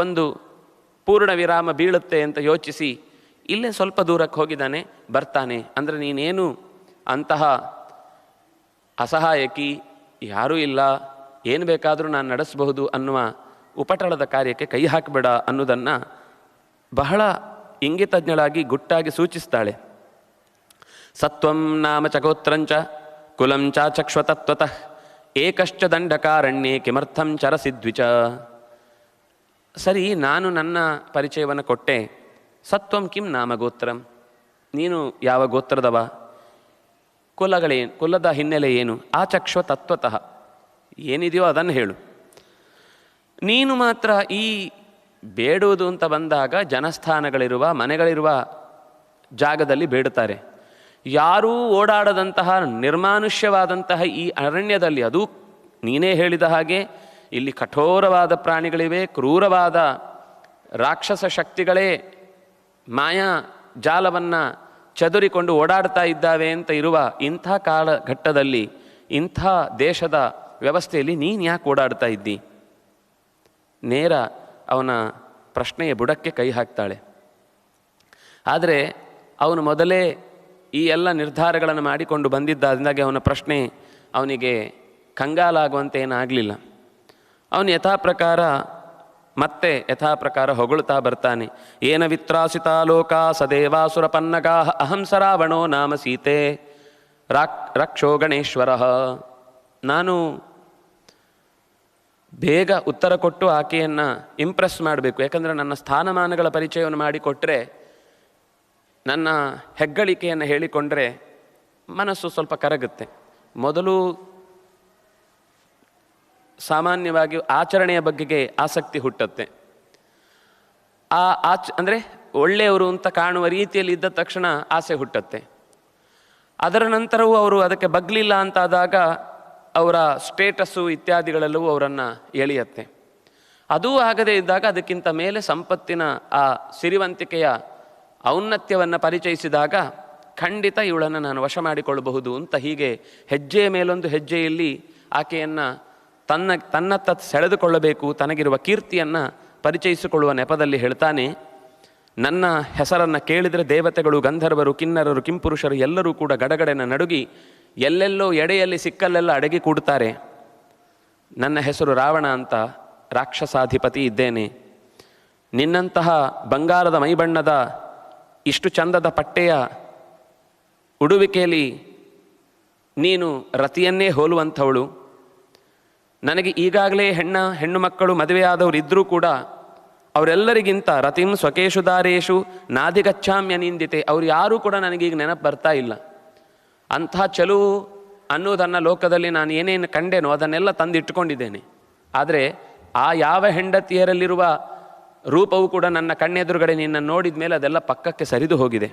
ಒಂದು ಪೂರ್ಣ ವಿರಾಮ ಬೀಳುತ್ತೆ ಅಂತ ಯೋಚಿಸಿ ಇಲ್ಲೇ ಸ್ವಲ್ಪ ದೂರಕ್ಕೆ ಹೋಗಿದ್ದಾನೆ, ಬರ್ತಾನೆ. ಅಂದರೆ ನೀನೇನು ಅಂತಹ ಅಸಹಾಯಕಿ, ಯಾರೂ ಇಲ್ಲ, ಏನು ಬೇಕಾದರೂ ನಾನು ನಡೆಸಬಹುದು ಅನ್ನುವ ಉಪಟಳದ ಕಾರ್ಯಕ್ಕೆ ಕೈ ಹಾಕಬೇಡ ಅನ್ನೋದನ್ನು ಬಹಳ ಇಂಗಿತಜ್ಞಳಾಗಿ ಗುಟ್ಟಾಗಿ ಸೂಚಿಸ್ತಾಳೆ. ಸತ್ವಂ ನಾಮ ಚಗೋತ್ರಂಚ ಕುಲಂ ಚಾಚಕ್ಷ್ವತತ್ವತಃ ಏಕಶ್ಚ ದಂಡಕಾರಣ್ಯೇ ಕಿಮರ್ಥಂ ಚರಸಿದ್ವಿಚ. ಸರಿ, ನಾನು ನನ್ನ ಪರಿಚಯವನ್ನು ಕೊಟ್ಟೆ. ಸತ್ವಂ ಕಿಂ ನಾಮ ಗೋತ್ರಂ, ನೀನು ಯಾವ ಗೋತ್ರದವ, ಕುಲದ ಹಿನ್ನೆಲೆ ಏನು, ಆಚಕ್ಷ್ವ ತತ್ವತಃ, ಏನಿದೆಯೋ ಅದನ್ನು ಹೇಳು. ನೀನು ಮಾತ್ರ ಈ ಬೇಡುವುದು ಅಂತ ಬಂದಾಗ ಜನಸ್ಥಾನಗಳಿರುವ ಮನೆಗಳಿರುವ ಜಾಗದಲ್ಲಿ ಬೇಡುತ್ತಾರೆ. ಯಾರೂ ಓಡಾಡದಂತಹ ನಿರ್ಮಾನುಷ್ಯವಾದಂತಹ ಈ ಅರಣ್ಯದಲ್ಲಿ, ಅದು ನೀನೇ ಹೇಳಿದ ಹಾಗೆ ಇಲ್ಲಿ ಕಠೋರವಾದ ಪ್ರಾಣಿಗಳಿವೆ, ಕ್ರೂರವಾದ ರಾಕ್ಷಸ ಶಕ್ತಿಗಳೇ ಮಾಯಾ ಜಾಲವನ್ನು ಚದುರಿಕೊಂಡು ಓಡಾಡ್ತಾ ಇದ್ದಾವೆ ಅಂತ ಇರುವ ಇಂಥ ಕಾಲಘಟ್ಟದಲ್ಲಿ, ಇಂಥ ದೇಶದ ವ್ಯವಸ್ಥೆಯಲ್ಲಿ ನೀನು ಯಾಕೆ ಓಡಾಡ್ತಾ ಇದ್ದಿ? ನೇರ ಅವನ ಪ್ರಶ್ನೆಯ ಬುಡಕ್ಕೆ ಕೈ ಹಾಕ್ತಾಳೆ. ಆದರೆ ಅವನು ಮೊದಲೇ ಈ ಎಲ್ಲ ನಿರ್ಧಾರಗಳನ್ನು ಮಾಡಿಕೊಂಡು ಬಂದಿದ್ದಾದಿಂದಾಗಿ ಅವನ ಪ್ರಶ್ನೆ ಅವನಿಗೆ ಕಂಗಾಲಾಗುವಂತೆ ಏನಾಗಲಿಲ್ಲ. ಅವನು ಯಥಾಪ್ರಕಾರ ಹೊಗಳುತ್ತಾ ಬರ್ತಾನೆ. ಏನ ವಿತ್ರಾಸಿತಾ ಲೋಕ ಸದೇವಾಸುರ ಪನ್ನಗಾ ಅಹಂ ಸರಾವಣೋ ನಾಮ ಸೀತೆ ರಕ್ಷೋ ಗಣೇಶ್ವರ. ನಾನು ಬೇಗ ಉತ್ತರ ಕೊಟ್ಟು ಆಕೆಯನ್ನು ಇಂಪ್ರೆಸ್ ಮಾಡಬೇಕು. ಯಾಕಂದರೆ ನನ್ನ ಸ್ಥಾನಮಾನಗಳ ಪರಿಚಯವನ್ನು ಮಾಡಿಕೊಟ್ರೆ, ನನ್ನ ಹೆಗ್ಗಳಿಕೆಯನ್ನು ಹೇಳಿಕೊಂಡ್ರೆ ಮನಸ್ಸು ಸ್ವಲ್ಪ ಕರಗುತ್ತೆ. ಮೊದಲು ಸಾಮಾನ್ಯವಾಗಿ ಆಚರಣೆಯ ಬಗೆಗೆ ಆಸಕ್ತಿ ಹುಟ್ಟುತ್ತೆ. ಅಂದರೆ ಒಳ್ಳೆಯವರು ಅಂತ ಕಾಣುವ ರೀತಿಯಲ್ಲಿ ಇದ್ದ ತಕ್ಷಣ ಆಸೆ ಹುಟ್ಟುತ್ತೆ. ಅದರ ನಂತರವೂ ಅವರು ಅದಕ್ಕೆ ಬಗ್ಲಿಲ್ಲ ಅಂತಾದಾಗ ಅವರ ಸ್ಟೇಟಸ್ಸು ಇತ್ಯಾದಿಗಳೆಲ್ಲವೂ ಅವರನ್ನು ಎಳೆಯುತ್ತೆ. ಅದೂ ಆಗದೇ ಇದ್ದಾಗ ಅದಕ್ಕಿಂತ ಮೇಲೆ ಸಂಪತ್ತಿನ ಆ ಸಿರಿವಂತಿಕೆಯ ಔನ್ನತ್ಯವನ್ನು ಪರಿಚಯಿಸಿದಾಗ ಖಂಡಿತ ಇವಳನ್ನು ನಾನು ವಶ ಮಾಡಿಕೊಳ್ಳಬಹುದು ಅಂತ ಹೀಗೆ ಹೆಜ್ಜೆಯ ಮೇಲೊಂದು ಹೆಜ್ಜೆಯಲ್ಲಿ ಆಕೆಯನ್ನು ತನ್ನತ್ತ ಸೆಳೆದುಕೊಳ್ಳಬೇಕು, ತನಗಿರುವ ಕೀರ್ತಿಯನ್ನು ಪರಿಚಯಿಸಿಕೊಳ್ಳುವ ನೆಪದಲ್ಲಿ ಹೇಳ್ತಾನೆ. ನನ್ನ ಹೆಸರನ್ನು ಕೇಳಿದರೆ ದೇವತೆಗಳು, ಗಂಧರ್ವರು, ಕಿನ್ನರರು, ಕಿಂಪುರುಷರು ಎಲ್ಲರೂ ಕೂಡ ಗಡಗಡೆನ ನಡುಗಿ ಎಲ್ಲೆಲ್ಲೋ ಎಡೆಯಲ್ಲಿ ಸಿಕ್ಕಲ್ಲೆಲ್ಲ ಅಡಗಿ ಕೂಡುತ್ತಾರೆ. ನನ್ನ ಹೆಸರು ರಾವಣ ಅಂತ, ರಾಕ್ಷಸಾಧಿಪತಿ ಇದ್ದೇನೆ. ನಿನ್ನಂತಹ ಬಂಗಾರದ ಮೈಬಣ್ಣದ ಇಷ್ಟು ಚಂದದ ಪಟ್ಟೆಯ ಉಡುವಿಕೆಯಲ್ಲಿ ನೀನು ರತಿಯನ್ನೇ ಹೋಲುವಂಥವಳು. ನನಗೆ ಈಗಾಗಲೇ ಹೆಣ್ಣು ಮಕ್ಕಳು ಮದುವೆಯಾದವರು ಇದ್ದರೂ ಕೂಡ ಅವರೆಲ್ಲರಿಗಿಂತ ರತಿಂ ಸ್ವಕೇಶು ದಾರೇಶು ನಾದಿಗಚ್ಚಾಮ್ಯ ನಿಂದಿತೆ, ಅವ್ರು ಯಾರೂ ಕೂಡ ನನಗೀಗ ನೆನಪು ಬರ್ತಾ ಇಲ್ಲ. ಅಂಥ ಚೆಲುವು ಅನ್ನೋದನ್ನು ಲೋಕದಲ್ಲಿ ನಾನು ಏನೇನು ಕಂಡೇನೋ ಅದನ್ನೆಲ್ಲ ತಂದಿಟ್ಟುಕೊಂಡಿದ್ದೇನೆ. ಆದರೆ ಆ ಯಾವ ಹೆಂಡತಿಯರಲ್ಲಿರುವ ರೂಪವು ಕೂಡ ನನ್ನ ಕಣ್ಣೆದುರುಗಡೆ ನಿನ್ನನ್ನು ನೋಡಿದ ಮೇಲೆ ಅದೆಲ್ಲ ಪಕ್ಕಕ್ಕೆ ಸರಿದು ಹೋಗಿದೆ.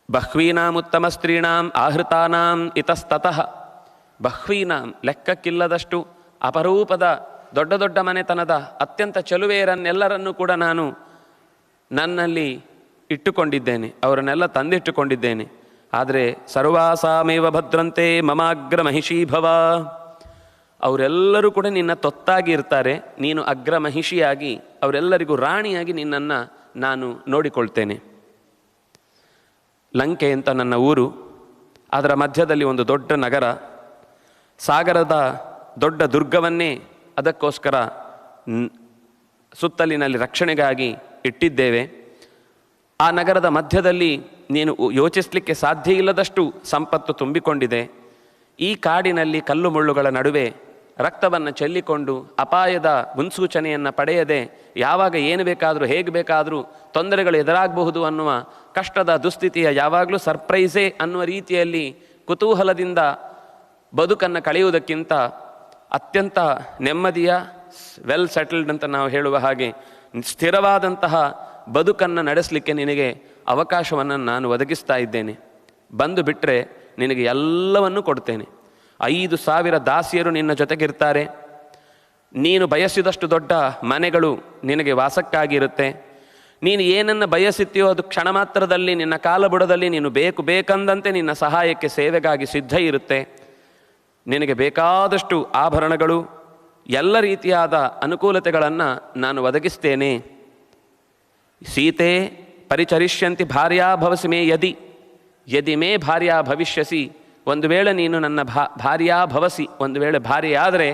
ಬಹ್ವೀನಾಂ ಉತ್ತಮ ಸ್ತ್ರೀಣಾಂ ಆಹೃತಾನಾಂ ಇತಸ್ತತಃ. ಬಹ್ವೀನಾಂ ಲೆಕ್ಕಕ್ಕಿಲ್ಲದಷ್ಟು ಅಪರೂಪದ ದೊಡ್ಡ ದೊಡ್ಡ ಮನೆತನದ ಅತ್ಯಂತ ಚೆಲುವೆಯರನ್ನೆಲ್ಲರನ್ನೂ ಕೂಡ ನಾನು ನನ್ನಲ್ಲಿ ಇಟ್ಟುಕೊಂಡಿದ್ದೇನೆ, ಅವರನ್ನೆಲ್ಲ ತಂದಿಟ್ಟುಕೊಂಡಿದ್ದೇನೆ. ಆದರೆ ಸರ್ವಾಸಾಮೇವ ಭದ್ರಂತೆ ಮಮಾಗ್ರ ಮಹಿಷೀಭವ. ಅವರೆಲ್ಲರೂ ಕೂಡ ನಿನ್ನ ತೊತ್ತಾಗಿ ಇರ್ತಾರೆ, ನೀನು ಅಗ್ರ ಮಹಿಷಿಯಾಗಿ ಅವರೆಲ್ಲರಿಗೂ ರಾಣಿಯಾಗಿ ನಿನ್ನನ್ನು ನಾನು ನೋಡಿಕೊಳ್ತೇನೆ. ಲಂಕೆ ಅಂತ ನನ್ನ ಊರು, ಅದರ ಮಧ್ಯದಲ್ಲಿ ಒಂದು ದೊಡ್ಡ ನಗರ, ಸಾಗರದ ದೊಡ್ಡ ದುರ್ಗವನ್ನೇ ಅದಕ್ಕೋಸ್ಕರ ಸುತ್ತಲಿನಲ್ಲಿ ರಕ್ಷಣೆಗಾಗಿ ಇಟ್ಟಿದ್ದೇವೆ. ಆ ನಗರದ ಮಧ್ಯದಲ್ಲಿ ನೀನು ಯೋಚಿಸಲಿಕ್ಕೆ ಸಾಧ್ಯ ಇಲ್ಲದಷ್ಟು ಸಂಪತ್ತು ತುಂಬಿಕೊಂಡಿದೆ. ಈ ಕಾಡಿನಲ್ಲಿ ಕಲ್ಲು ಮುಳ್ಳುಗಳ ನಡುವೆ ರಕ್ತವನ್ನು ಚೆಲ್ಲಿಕೊಂಡು ಅಪಾಯದ ಮುನ್ಸೂಚನೆಯನ್ನು ಪಡೆಯದೆ ಯಾವಾಗ ಏನು ಬೇಕಾದರೂ ಹೇಗೆ ಬೇಕಾದರೂ ತೊಂದರೆಗಳು ಎದುರಾಗಬಹುದು ಅನ್ನುವ ಕಷ್ಟದ ದುಸ್ಥಿತಿಯ ಯಾವಾಗಲೂ ಸರ್ಪ್ರೈಸೇ ಅನ್ನುವ ರೀತಿಯಲ್ಲಿ ಕುತೂಹಲದಿಂದ ಬದುಕನ್ನು ಕಳೆಯುವುದಕ್ಕಿಂತ ಅತ್ಯಂತ ನೆಮ್ಮದಿಯ ವೆಲ್ ಸೆಟಲ್ಡ್ ಅಂತ ನಾವು ಹೇಳುವ ಹಾಗೆ ಸ್ಥಿರವಾದಂತಹ ಬದುಕನ್ನು ನಡೆಸಲಿಕ್ಕೆ ನಿನಗೆ ಅವಕಾಶವನ್ನು ನಾನು ಒದಗಿಸ್ತಾ ಇದ್ದೇನೆ. ಬಂದು ಬಿಟ್ಟರೆ ನಿನಗೆ ಎಲ್ಲವನ್ನೂ ಕೊಡ್ತೇನೆ. 5,000 ದಾಸಿಯರು ನಿನ್ನ ಜೊತೆಗಿರ್ತಾರೆ. ನೀನು ಬಯಸಿದಷ್ಟು ದೊಡ್ಡ ಮನೆಗಳು ನಿನಗೆ ವಾಸಕ್ಕಾಗಿರುತ್ತೆ. ನೀನು ಏನನ್ನು ಬಯಸುತ್ತೀಯೋ ಅದು ಕ್ಷಣ ಮಾತ್ರದಲ್ಲಿ ನಿನ್ನ ಕಾಲಬುಡದಲ್ಲಿ ನೀನು ಬೇಕಂದಂತೆ ನಿನ್ನ ಸಹಾಯಕ್ಕೆ ಸೇವೆಗಾಗಿ ಸಿದ್ಧ ಇರುತ್ತೆ. ನಿನಗೆ ಬೇಕಾದಷ್ಟು ಆಭರಣಗಳು, ಎಲ್ಲ ರೀತಿಯಾದ ಅನುಕೂಲತೆಗಳನ್ನು ನಾನು ಒದಗಿಸ್ತೇನೆ. ಸೀತೆ ಪರಿಚರಿಷ್ಯಂತಿ ಭಾರ್ಯಾ ಭವಸಿ ಮೇ ಯದಿ ಮೇ ಭಾರ್ಯಾ ಭವಿಷ್ಯಸಿ. ಒಂದು ವೇಳೆ ನೀನು ನನ್ನ ಭಾರ್ಯಾ ಭವಸಿ, ಒಂದು ವೇಳೆ ಭಾರ್ಯೆಯಾದರೆ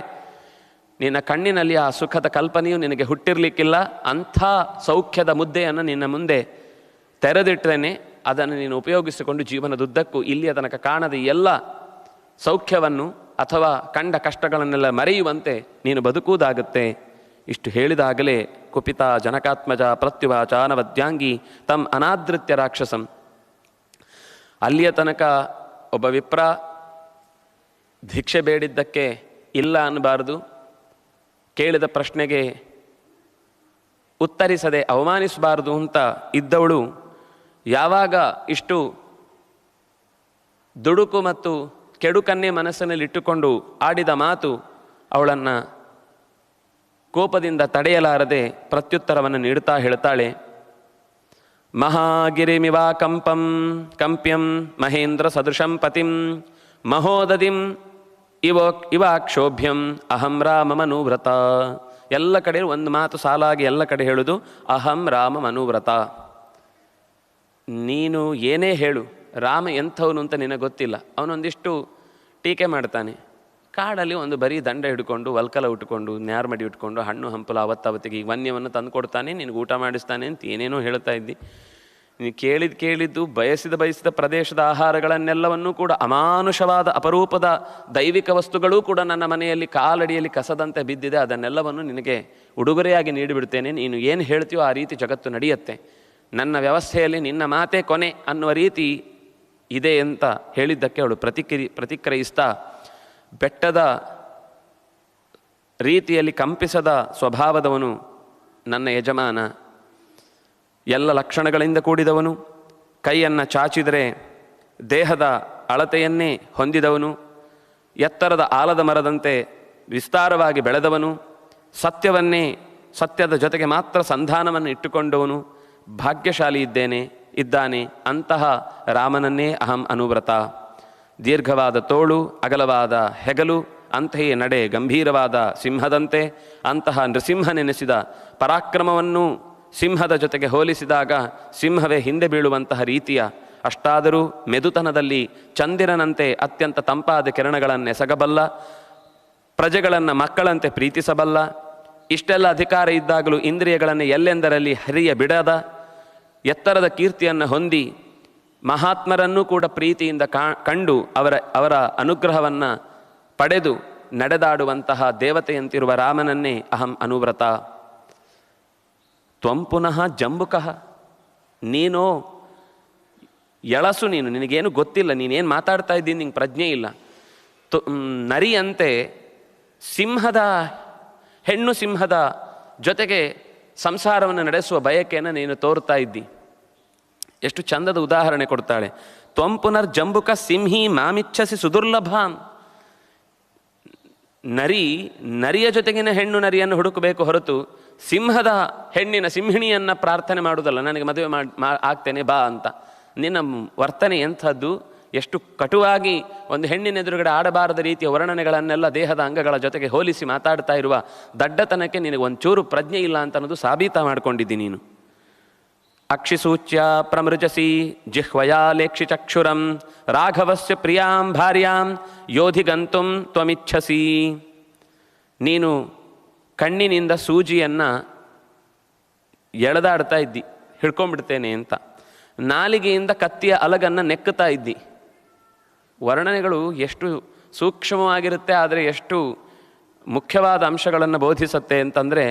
ನಿನ್ನ ಕಣ್ಣಿನಲ್ಲಿ ಆ ಸುಖದ ಕಲ್ಪನೆಯು ನಿನಗೆ ಹುಟ್ಟಿರಲಿಕ್ಕಿಲ್ಲ. ಅಂಥ ಸೌಖ್ಯದ ಮುದ್ದೆಯನ್ನು ನಿನ್ನ ಮುಂದೆ ತೆರೆದಿಟ್ಟೇನೆ. ಅದನ್ನು ನೀನು ಉಪಯೋಗಿಸಿಕೊಂಡು ಜೀವನದುದ್ದಕ್ಕೂ ಇಲ್ಲಿಯ ತನಕ ಕಾಣದ ಎಲ್ಲ ಸೌಖ್ಯವನ್ನು ಅಥವಾ ಕಂಡ ಕಷ್ಟಗಳನ್ನೆಲ್ಲ ಮರೆಯುವಂತೆ ನೀನು ಬದುಕುವುದಾಗುತ್ತೆ ಇಷ್ಟು ಹೇಳಿದಾಗಲೇ ಕುಪಿತ ಜನಕಾತ್ಮಜ ಪ್ರತ್ಯುವಾಚ ನವದ್ಯಾಂಗಿ ತಮ್ ಅನಾದೃತ್ಯ ರಾಕ್ಷಸಂ. ಅಲ್ಲಿಯ ತನಕ ಒಬ್ಬ ವಿಪ್ರ ಭಿಕ್ಷೆ ಬೇಡಿದ್ದಕ್ಕೆ ಇಲ್ಲ ಅನ್ನಬಾರದು, ಕೇಳಿದ ಪ್ರಶ್ನೆಗೆ ಉತ್ತರಿಸದೆ ಅವಮಾನಿಸಬಾರದು ಅಂತ ಇದ್ದವಳು ಯಾವಾಗ ಇಷ್ಟು ದುಡುಕು ಮತ್ತು ಕೆಡುಕನ್ನೇ ಮನಸ್ಸಿನಲ್ಲಿಟ್ಟುಕೊಂಡು ಆಡಿದ ಮಾತು ಅವಳನ್ನು ಕೋಪದಿಂದ ತಡೆಯಲಾರದೆ ಪ್ರತ್ಯುತ್ತರವನ್ನು ನೀಡುತ್ತಾ ಹೇಳ್ತಾಳೆ, ಮಹಾಗಿರಿಮಿವಾ ಕಂಪ್ಯಂ ಮಹೇಂದ್ರ ಸದೃಶಂ ಪತಿಂ ಮಹೋದದಿಂ ಇವಾಕ್ಷೋಭ್ಯಂ ಅಹಂ ರಾಮಮನುವ್ರತ. ಎಲ್ಲ ಕಡೆ ಒಂದು ಮಾತು ಸಾಲಾಗಿ ಎಲ್ಲ ಕಡೆ ಹೇಳುವುದು ಅಹಂ ರಾಮಮನುವ್ರತ. ನೀನು ಏನೇ ಹೇಳು, ರಾಮ ಎಂಥವನು ಅಂತ ನಿನಗೆ ಗೊತ್ತಿಲ್ಲ. ಅವನೊಂದಿಷ್ಟು ಟೀಕೆ ಮಾಡ್ತಾನೆ. ಕಾಡಲ್ಲಿ ಒಂದು ಬರೀ ದಂಡ ಹಿಡ್ಕೊಂಡು ವಲ್ಕಲ ಉಟ್ಕೊಂಡು ನ್ಯಾರ್ಮಡಿ ಉಟ್ಕೊಂಡು ಹಣ್ಣು ಹಂಪಲ ಅವತ್ತವತ್ತಿಗೆ ಈಗ ವನ್ಯವನ್ನು ತಂದು ಕೊಡ್ತಾನೆ, ನಿನಗೆ ಊಟ ಮಾಡಿಸ್ತಾನೆ ಅಂತ ಏನೇನೋ ಹೇಳ್ತಾ ಇದ್ದಿ. ನೀನು ಕೇಳಿದ್ದು ಬಯಸಿದ ಪ್ರದೇಶದ ಆಹಾರಗಳನ್ನೆಲ್ಲವನ್ನೂ ಕೂಡ ಅಮಾನುಷವಾದ ಅಪರೂಪದ ದೈವಿಕ ವಸ್ತುಗಳೂ ಕೂಡ ನನ್ನ ಮನೆಯಲ್ಲಿ ಕಾಲಡಿಯಲ್ಲಿ ಕಸದಂತೆ ಬಿದ್ದಿದೆ, ಅದನ್ನೆಲ್ಲವನ್ನು ನಿನಗೆ ಉಡುಗೊರೆಯಾಗಿ ನೀಡಿಬಿಡ್ತೇನೆ. ನೀನು ಏನು ಹೇಳ್ತೀಯೋ ಆ ರೀತಿ ಜಗತ್ತು ನಡೆಯುತ್ತೆ. ನನ್ನ ವ್ಯವಸ್ಥೆಯಲ್ಲಿ ನಿನ್ನ ಮಾತೇ ಕೊನೆ ಅನ್ನುವ ರೀತಿ ಇದೆ ಅಂತ ಹೇಳಿದ್ದಕ್ಕೆ ಅವಳು ಪ್ರತಿಕ್ರಿಯಿಸ್ತಾ, ಬೆಟ್ಟದ ರೀತಿಯಲ್ಲಿ ಕಂಪಿಸದ ಸ್ವಭಾವದವನು ನನ್ನ ಯಜಮಾನ, ಎಲ್ಲ ಲಕ್ಷಣಗಳಿಂದ ಕೂಡಿದವನು, ಕೈಯನ್ನು ಚಾಚಿದರೆ ದೇಹದ ಅಳತೆಯನ್ನೇ ಹೊಂದಿದವನು, ಎತ್ತರದ ಆಲದ ಮರದಂತೆ ವಿಸ್ತಾರವಾಗಿ ಬೆಳೆದವನು, ಸತ್ಯದ ಜೊತೆಗೆ ಮಾತ್ರ ಸಂಧಾನವನ್ನು ಇಟ್ಟುಕೊಂಡವನು, ಭಾಗ್ಯಶಾಲಿ ಇದ್ದಾನೆ. ಅಂತಹ ರಾಮನನ್ನೇ ಅಹಂ ಅನುವ್ರತ. ದೀರ್ಘವಾದ ತೋಳು, ಅಗಲವಾದ ಹೆಗಲು, ಅಂತೆಯೇ ನಡೆ ಗಂಭೀರವಾದ ಸಿಂಹದಂತೆ. ಅಂತಹ ನೃಸಿಂಹನೆನಿಸಿದ ಪರಾಕ್ರಮವನ್ನು ಸಿಂಹದ ಜೊತೆಗೆ ಹೋಲಿಸಿದಾಗ ಸಿಂಹವೇ ಹಿಂದೆ ಬೀಳುವಂತಹ ರೀತಿಯ, ಅಷ್ಟಾದರೂ ಮೆದುತನದಲ್ಲಿ ಚಂದಿರನಂತೆ ಅತ್ಯಂತ ತಂಪಾದ ಕಿರಣಗಳನ್ನೆಸಗಬಲ್ಲ, ಪ್ರಜೆಗಳನ್ನು ಮಕ್ಕಳಂತೆ ಪ್ರೀತಿಸಬಲ್ಲ, ಇಷ್ಟೆಲ್ಲ ಅಧಿಕಾರ ಇದ್ದಾಗಲೂ ಇಂದ್ರಿಯಗಳನ್ನು ಎಲ್ಲೆಂದರಲ್ಲಿ ಹರಿಯ ಬಿಡದ, ಎತ್ತರದ ಕೀರ್ತಿಯನ್ನು ಹೊಂದಿ ಮಹಾತ್ಮರನ್ನೂ ಕೂಡ ಪ್ರೀತಿಯಿಂದ ಕಂಡು ಅವರ ಅನುಗ್ರಹವನ್ನು ಪಡೆದು ನಡೆದಾಡುವಂತಹ ದೇವತೆಯಂತಿರುವ ರಾಮನನ್ನೇ ಅಹಂ ಅನುವ್ರತ. ತ್ವಂ ಪುನಃ ಜಂಬುಕಃ, ನೀನು ಎಳಸು, ನಿನಗೇನು ಗೊತ್ತಿಲ್ಲ, ನೀನೇನು ಮಾತಾಡ್ತಾ ಇದ್ದೀನಿ, ನಿಂಗೆ ಪ್ರಜ್ಞೆ ಇಲ್ಲ. ನರಿಯಂತೆ ಹೆಣ್ಣು ಸಿಂಹದ ಜೊತೆಗೆ ಸಂಸಾರವನ್ನು ನಡೆಸುವ ಬಯಕೆಯನ್ನು ನೀನು ತೋರ್ತಾ ಇದ್ದಿ. ಎಷ್ಟು ಚಂದದ ಉದಾಹರಣೆ ಕೊಡ್ತಾಳೆ. ತ್ವಂ ಪುನರ್ ಜಂಬುಕ ಸಿಂಹಿ ಮಾಮಿಚ್ಛಸಿ ಸುದುರ್ಲಭಾಂ. ನರಿಯ ಜೊತೆಗಿನ ಹೆಣ್ಣು ನರಿಯನ್ನು ಹುಡುಕಬೇಕು ಹೊರತು ಸಿಂಹಿಣಿಯನ್ನು ಪ್ರಾರ್ಥನೆ ಮಾಡುವುದಲ್ಲ, ನನಗೆ ಮದುವೆ ಆಗ್ತೇನೆ ಬಾ ಅಂತ. ನಿನ್ನ ವರ್ತನೆ ಎಂಥದ್ದು, ಎಷ್ಟು ಕಟುವಾಗಿ ಒಂದು ಹೆಣ್ಣಿನ ಎದುರುಗಡೆ ಆಡಬಾರದ ರೀತಿಯ ವರ್ಣನೆಗಳನ್ನೆಲ್ಲ ದೇಹದ ಅಂಗಗಳ ಜೊತೆಗೆ ಹೋಲಿಸಿ ಮಾತಾಡ್ತಾ ಇರುವ ದಡ್ಡತನಕ್ಕೆ ನಿನಗೆ ಒಂಚೂರು ಪ್ರಜ್ಞೆ ಇಲ್ಲ ಅಂತ ಅನ್ನೋದು ಸಾಬೀತ ಮಾಡ್ಕೊಂಡಿದ್ದಿ ನೀನು. ಅಕ್ಷಿಸೂಚ್ಯ ಪ್ರಮೃಜಸಿ ಜಿಹ್ವಯಾ ಲೇಕ್ಷಿ ಚಕ್ಷುರಂ ರಾಘವಸ್ಯ ಪ್ರಿಯಾಂ ಭಾರ್ಯಾಂ ಯೋಧಿಗಂತುಂ ತ್ವಮಿಚ್ಛಸಿ. ನೀನು ಕಣ್ಣಿನಿಂದ ಸೂಜಿಯನ್ನು ಎಳೆದಾಡ್ತಾ ಇದ್ದಿ, ಹಿಡ್ಕೊಂಡ್ಬಿಡ್ತೇನೆ ಅಂತ. ನಾಲಿಗೆಯಿಂದ ಕತ್ತಿಯ ಅಲಗನ್ನು ನೆಕ್ಕುತ್ತಾ ಇದ್ದಿ. ವರ್ಣನೆಗಳು ಎಷ್ಟು ಸೂಕ್ಷ್ಮವಾಗಿರುತ್ತೆ, ಆದರೆ ಎಷ್ಟು ಮುಖ್ಯವಾದ ಅಂಶಗಳನ್ನು ಬೋಧಿಸುತ್ತೆ ಅಂತಂದರೆ,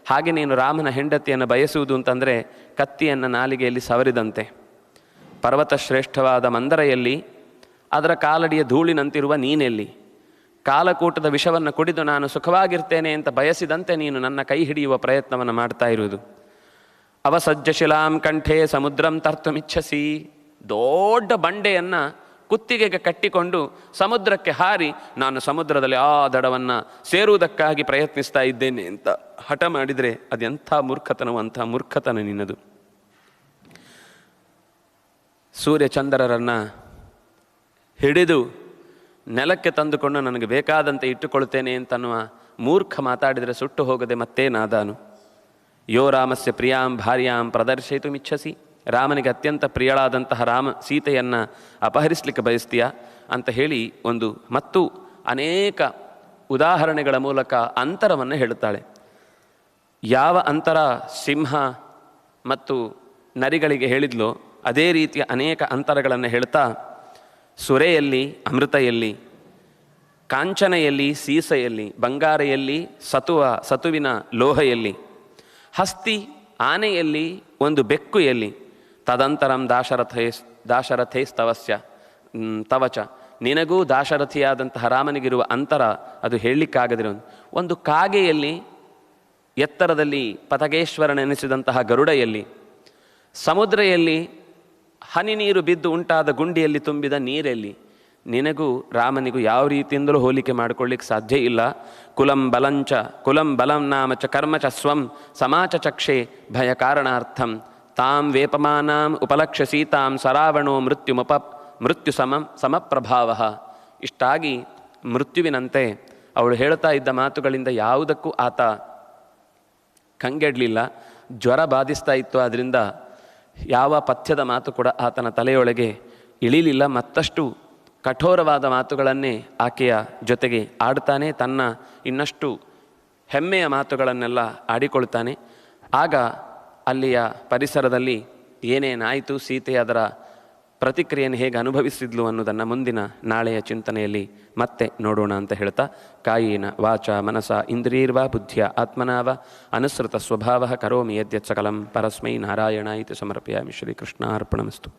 ಹಾಗೆ ನೀನು ರಾಮನ ಹೆಂಡತಿಯನ್ನು ಬಯಸುವುದು ಅಂತಂದರೆ ಕತ್ತಿಯನ್ನು ನಾಲಿಗೆಯಲ್ಲಿ ಸವರಿದಂತೆ. ಪರ್ವತ ಶ್ರೇಷ್ಠವಾದ ಮಂದರೆಯಲ್ಲಿ ಅದರ ಕಾಲಡಿಯ ಧೂಳಿನಂತಿರುವ ನೀನೆಲ್ಲಿ? ಕಾಲಕೂಟದ ವಿಷವನ್ನು ಕುಡಿದು ನಾನು ಸುಖವಾಗಿರ್ತೇನೆ ಅಂತ ಬಯಸಿದಂತೆ ನೀನು ನನ್ನ ಕೈ ಹಿಡಿಯುವ ಪ್ರಯತ್ನವನ್ನು ಮಾಡ್ತಾ ಇರುವುದು. ಅವಸಜ್ಜಶಿಲಾಂ ಕಂಠೆ ಸಮುದ್ರಂ ತರ್ತುಮಿಚ್ಛಸಿ. ದೊಡ್ಡ ಬಂಡೆಯನ್ನು ಕುತ್ತಿಗೆಗೆ ಕಟ್ಟಿಕೊಂಡು ಸಮುದ್ರಕ್ಕೆ ಹಾರಿ ನಾನು ಸಮುದ್ರದಲ್ಲಿ ಆ ದಡವನ್ನು ಸೇರುವುದಕ್ಕಾಗಿ ಪ್ರಯತ್ನಿಸ್ತಾ ಇದ್ದೇನೆ ಅಂತ ಹಠ ಮಾಡಿದರೆ ಅದೆಂಥ ಮೂರ್ಖತನವಂಥ ಮೂರ್ಖತನ ನಿನ್ನದು. ಸೂರ್ಯಚಂದ್ರರನ್ನು ಹಿಡಿದು ನೆಲಕ್ಕೆ ತಂದುಕೊಂಡು ನನಗೆ ಬೇಕಾದಂತೆ ಇಟ್ಟುಕೊಳ್ತೇನೆ ಅಂತನ್ನುವ ಮೂರ್ಖ ಮಾತಾಡಿದರೆ ಸುಟ್ಟು ಹೋಗದೆ ಮತ್ತೇನಾದಾನು. ಯೋ ರಾಮಸ್ಯ ಪ್ರಿಯಾಂ ಭಾರ್ಯಾಂ ಪ್ರದರ್ಶಯಿತುಮಿಚ್ಛಸಿ. ರಾಮನಿಗೆ ಅತ್ಯಂತ ಪ್ರಿಯಳಾದಂತಹ ಸೀತೆಯನ್ನು ಅಪಹರಿಸಲಿಕ್ಕೆ ಬಯಸ್ತೀಯಾ ಅಂತ ಹೇಳಿ ಮತ್ತು ಅನೇಕ ಉದಾಹರಣೆಗಳ ಮೂಲಕ ಅಂತರವನ್ನು ಹೇಳುತ್ತಾಳೆ. ಯಾವ ಅಂತರ ಸಿಂಹ ಮತ್ತು ನರಿಗಳಿಗೆ ಹೇಳಿದ್ಲೋ ಅದೇ ರೀತಿಯ ಅನೇಕ ಅಂತರಗಳನ್ನು ಹೇಳ್ತಾ, ಸುರೆಯಲ್ಲಿ ಅಮೃತ ಎಲ್ಲಿ, ಕಾಂಚನೆಯಲ್ಲಿ ಸೀಸೆಯಲ್ಲಿ, ಬಂಗಾರೆಯಲ್ಲಿ ಸತುವಿನ ಲೋಹೆಯಲ್ಲಿ, ಹಸ್ತಿ ಆನೆಯಲ್ಲಿ, ಒಂದು ಬೆಕ್ಕು ಎಲ್ಲಿ, ತದಂತರಂ ದಾಶರಥೇಸ್ತವಸ್ಯ ತವಚ, ನಿನಗೂ ದಾಶರಥಿಯಾದಂತಹ ರಾಮನಿಗಿರುವ ಅಂತರ ಅದು ಹೇಳಲಿಕ್ಕಾಗದಿರೋ ಒಂದು ಕಾಗೆಯಲ್ಲಿ, ಎತ್ತರದಲ್ಲಿ ಪತಗೇಶ್ವರನೆನಿಸಿದಂತಹ ಗರುಡೆಯಲ್ಲಿ, ಸಮುದ್ರೆಯಲ್ಲಿ ಹನಿ ನೀರು ಬಿದ್ದು ಉಂಟಾದ ಗುಂಡಿಯಲ್ಲಿ ತುಂಬಿದ ನೀರೆಲ್ಲಿ, ನಿನಗೂ ರಾಮನಿಗೂ ಯಾವ ರೀತಿಯಿಂದಲೂ ಹೋಲಿಕೆ ಮಾಡಿಕೊಳ್ಳಿಕ್ಕೆ ಸಾಧ್ಯ ಇಲ್ಲ. ಕುಲಂ ಬಲಂ ನಾಮ ಚ ಕರ್ಮ ಚ ಸ್ವಂ ಸಮಾಚ ಚಕ್ಷೆ ಭಯ ಕಾರಣಾರ್ಥಂ ತಾಂ ವೇಪಮಾನಾಂ ಉಪಲಕ್ಷ್ಯ ಸೀತಾಂ ಸರಾವಣೋ ಮೃತ್ಯು ಸಮಪ್ರಭಾವ. ಇಷ್ಟಾಗಿ ಮೃತ್ಯುವಿನಂತೆ ಅವಳು ಹೇಳ್ತಾ ಇದ್ದ ಮಾತುಗಳಿಂದ ಯಾವುದಕ್ಕೂ ಆತ ಕಂಗೆಡಲಿಲ್ಲ. ಜ್ವರ ಬಾಧಿಸ್ತಾ ಇತ್ತು, ಆದ್ದರಿಂದ ಯಾವ ಪಥ್ಯದ ಮಾತು ಕೂಡ ಆತನ ತಲೆಯೊಳಗೆ ಇಳಿಲಿಲ್ಲ. ಮತ್ತಷ್ಟು ಕಠೋರವಾದ ಮಾತುಗಳನ್ನೇ ಆಕೆಯ ಜೊತೆಗೆ ಆಡ್ತಾನೆ, ತನ್ನ ಇನ್ನಷ್ಟು ಹೆಮ್ಮೆಯ ಮಾತುಗಳನ್ನೆಲ್ಲ ಆಡಿಕೊಳ್ತಾನೆ. ಆಗ ಅಲ್ಲಿಯ ಪರಿಸರದಲ್ಲಿ ಏನೇನಾಯಿತು, ಸೀತೆ ಅದರ ಪ್ರತಿಕ್ರಿಯೆಯನ್ನು ಹೇಗೆ ಅನುಭವಿಸಿದ್ಲು ಅನ್ನೋದನ್ನು ಮುಂದಿನ ನಾಳೆಯ ಚಿಂತನೆಯಲ್ಲಿ ಮತ್ತೆ ನೋಡೋಣ ಅಂತ ಹೇಳ್ತಾ, ಕಾಯೇನ ವಾಚ ಮನಸ ಇಂದ್ರಿಯರ್ವಾ ಬುದ್ಧಿಯ ಆತ್ಮನಾವ ಅನುಸೃತ ಸ್ವಭಾವ ಕರೋಮಿ ಯದ್ಯತ್ ಸಕಲಂ ಪರಸ್ಮೈ ನಾರಾಯಣ ಇತಿ ಸಮರ್ಪಯಾಮಿ. ಶ್ರೀಕೃಷ್ಣಾರ್ಪಣಮಸ್ತು.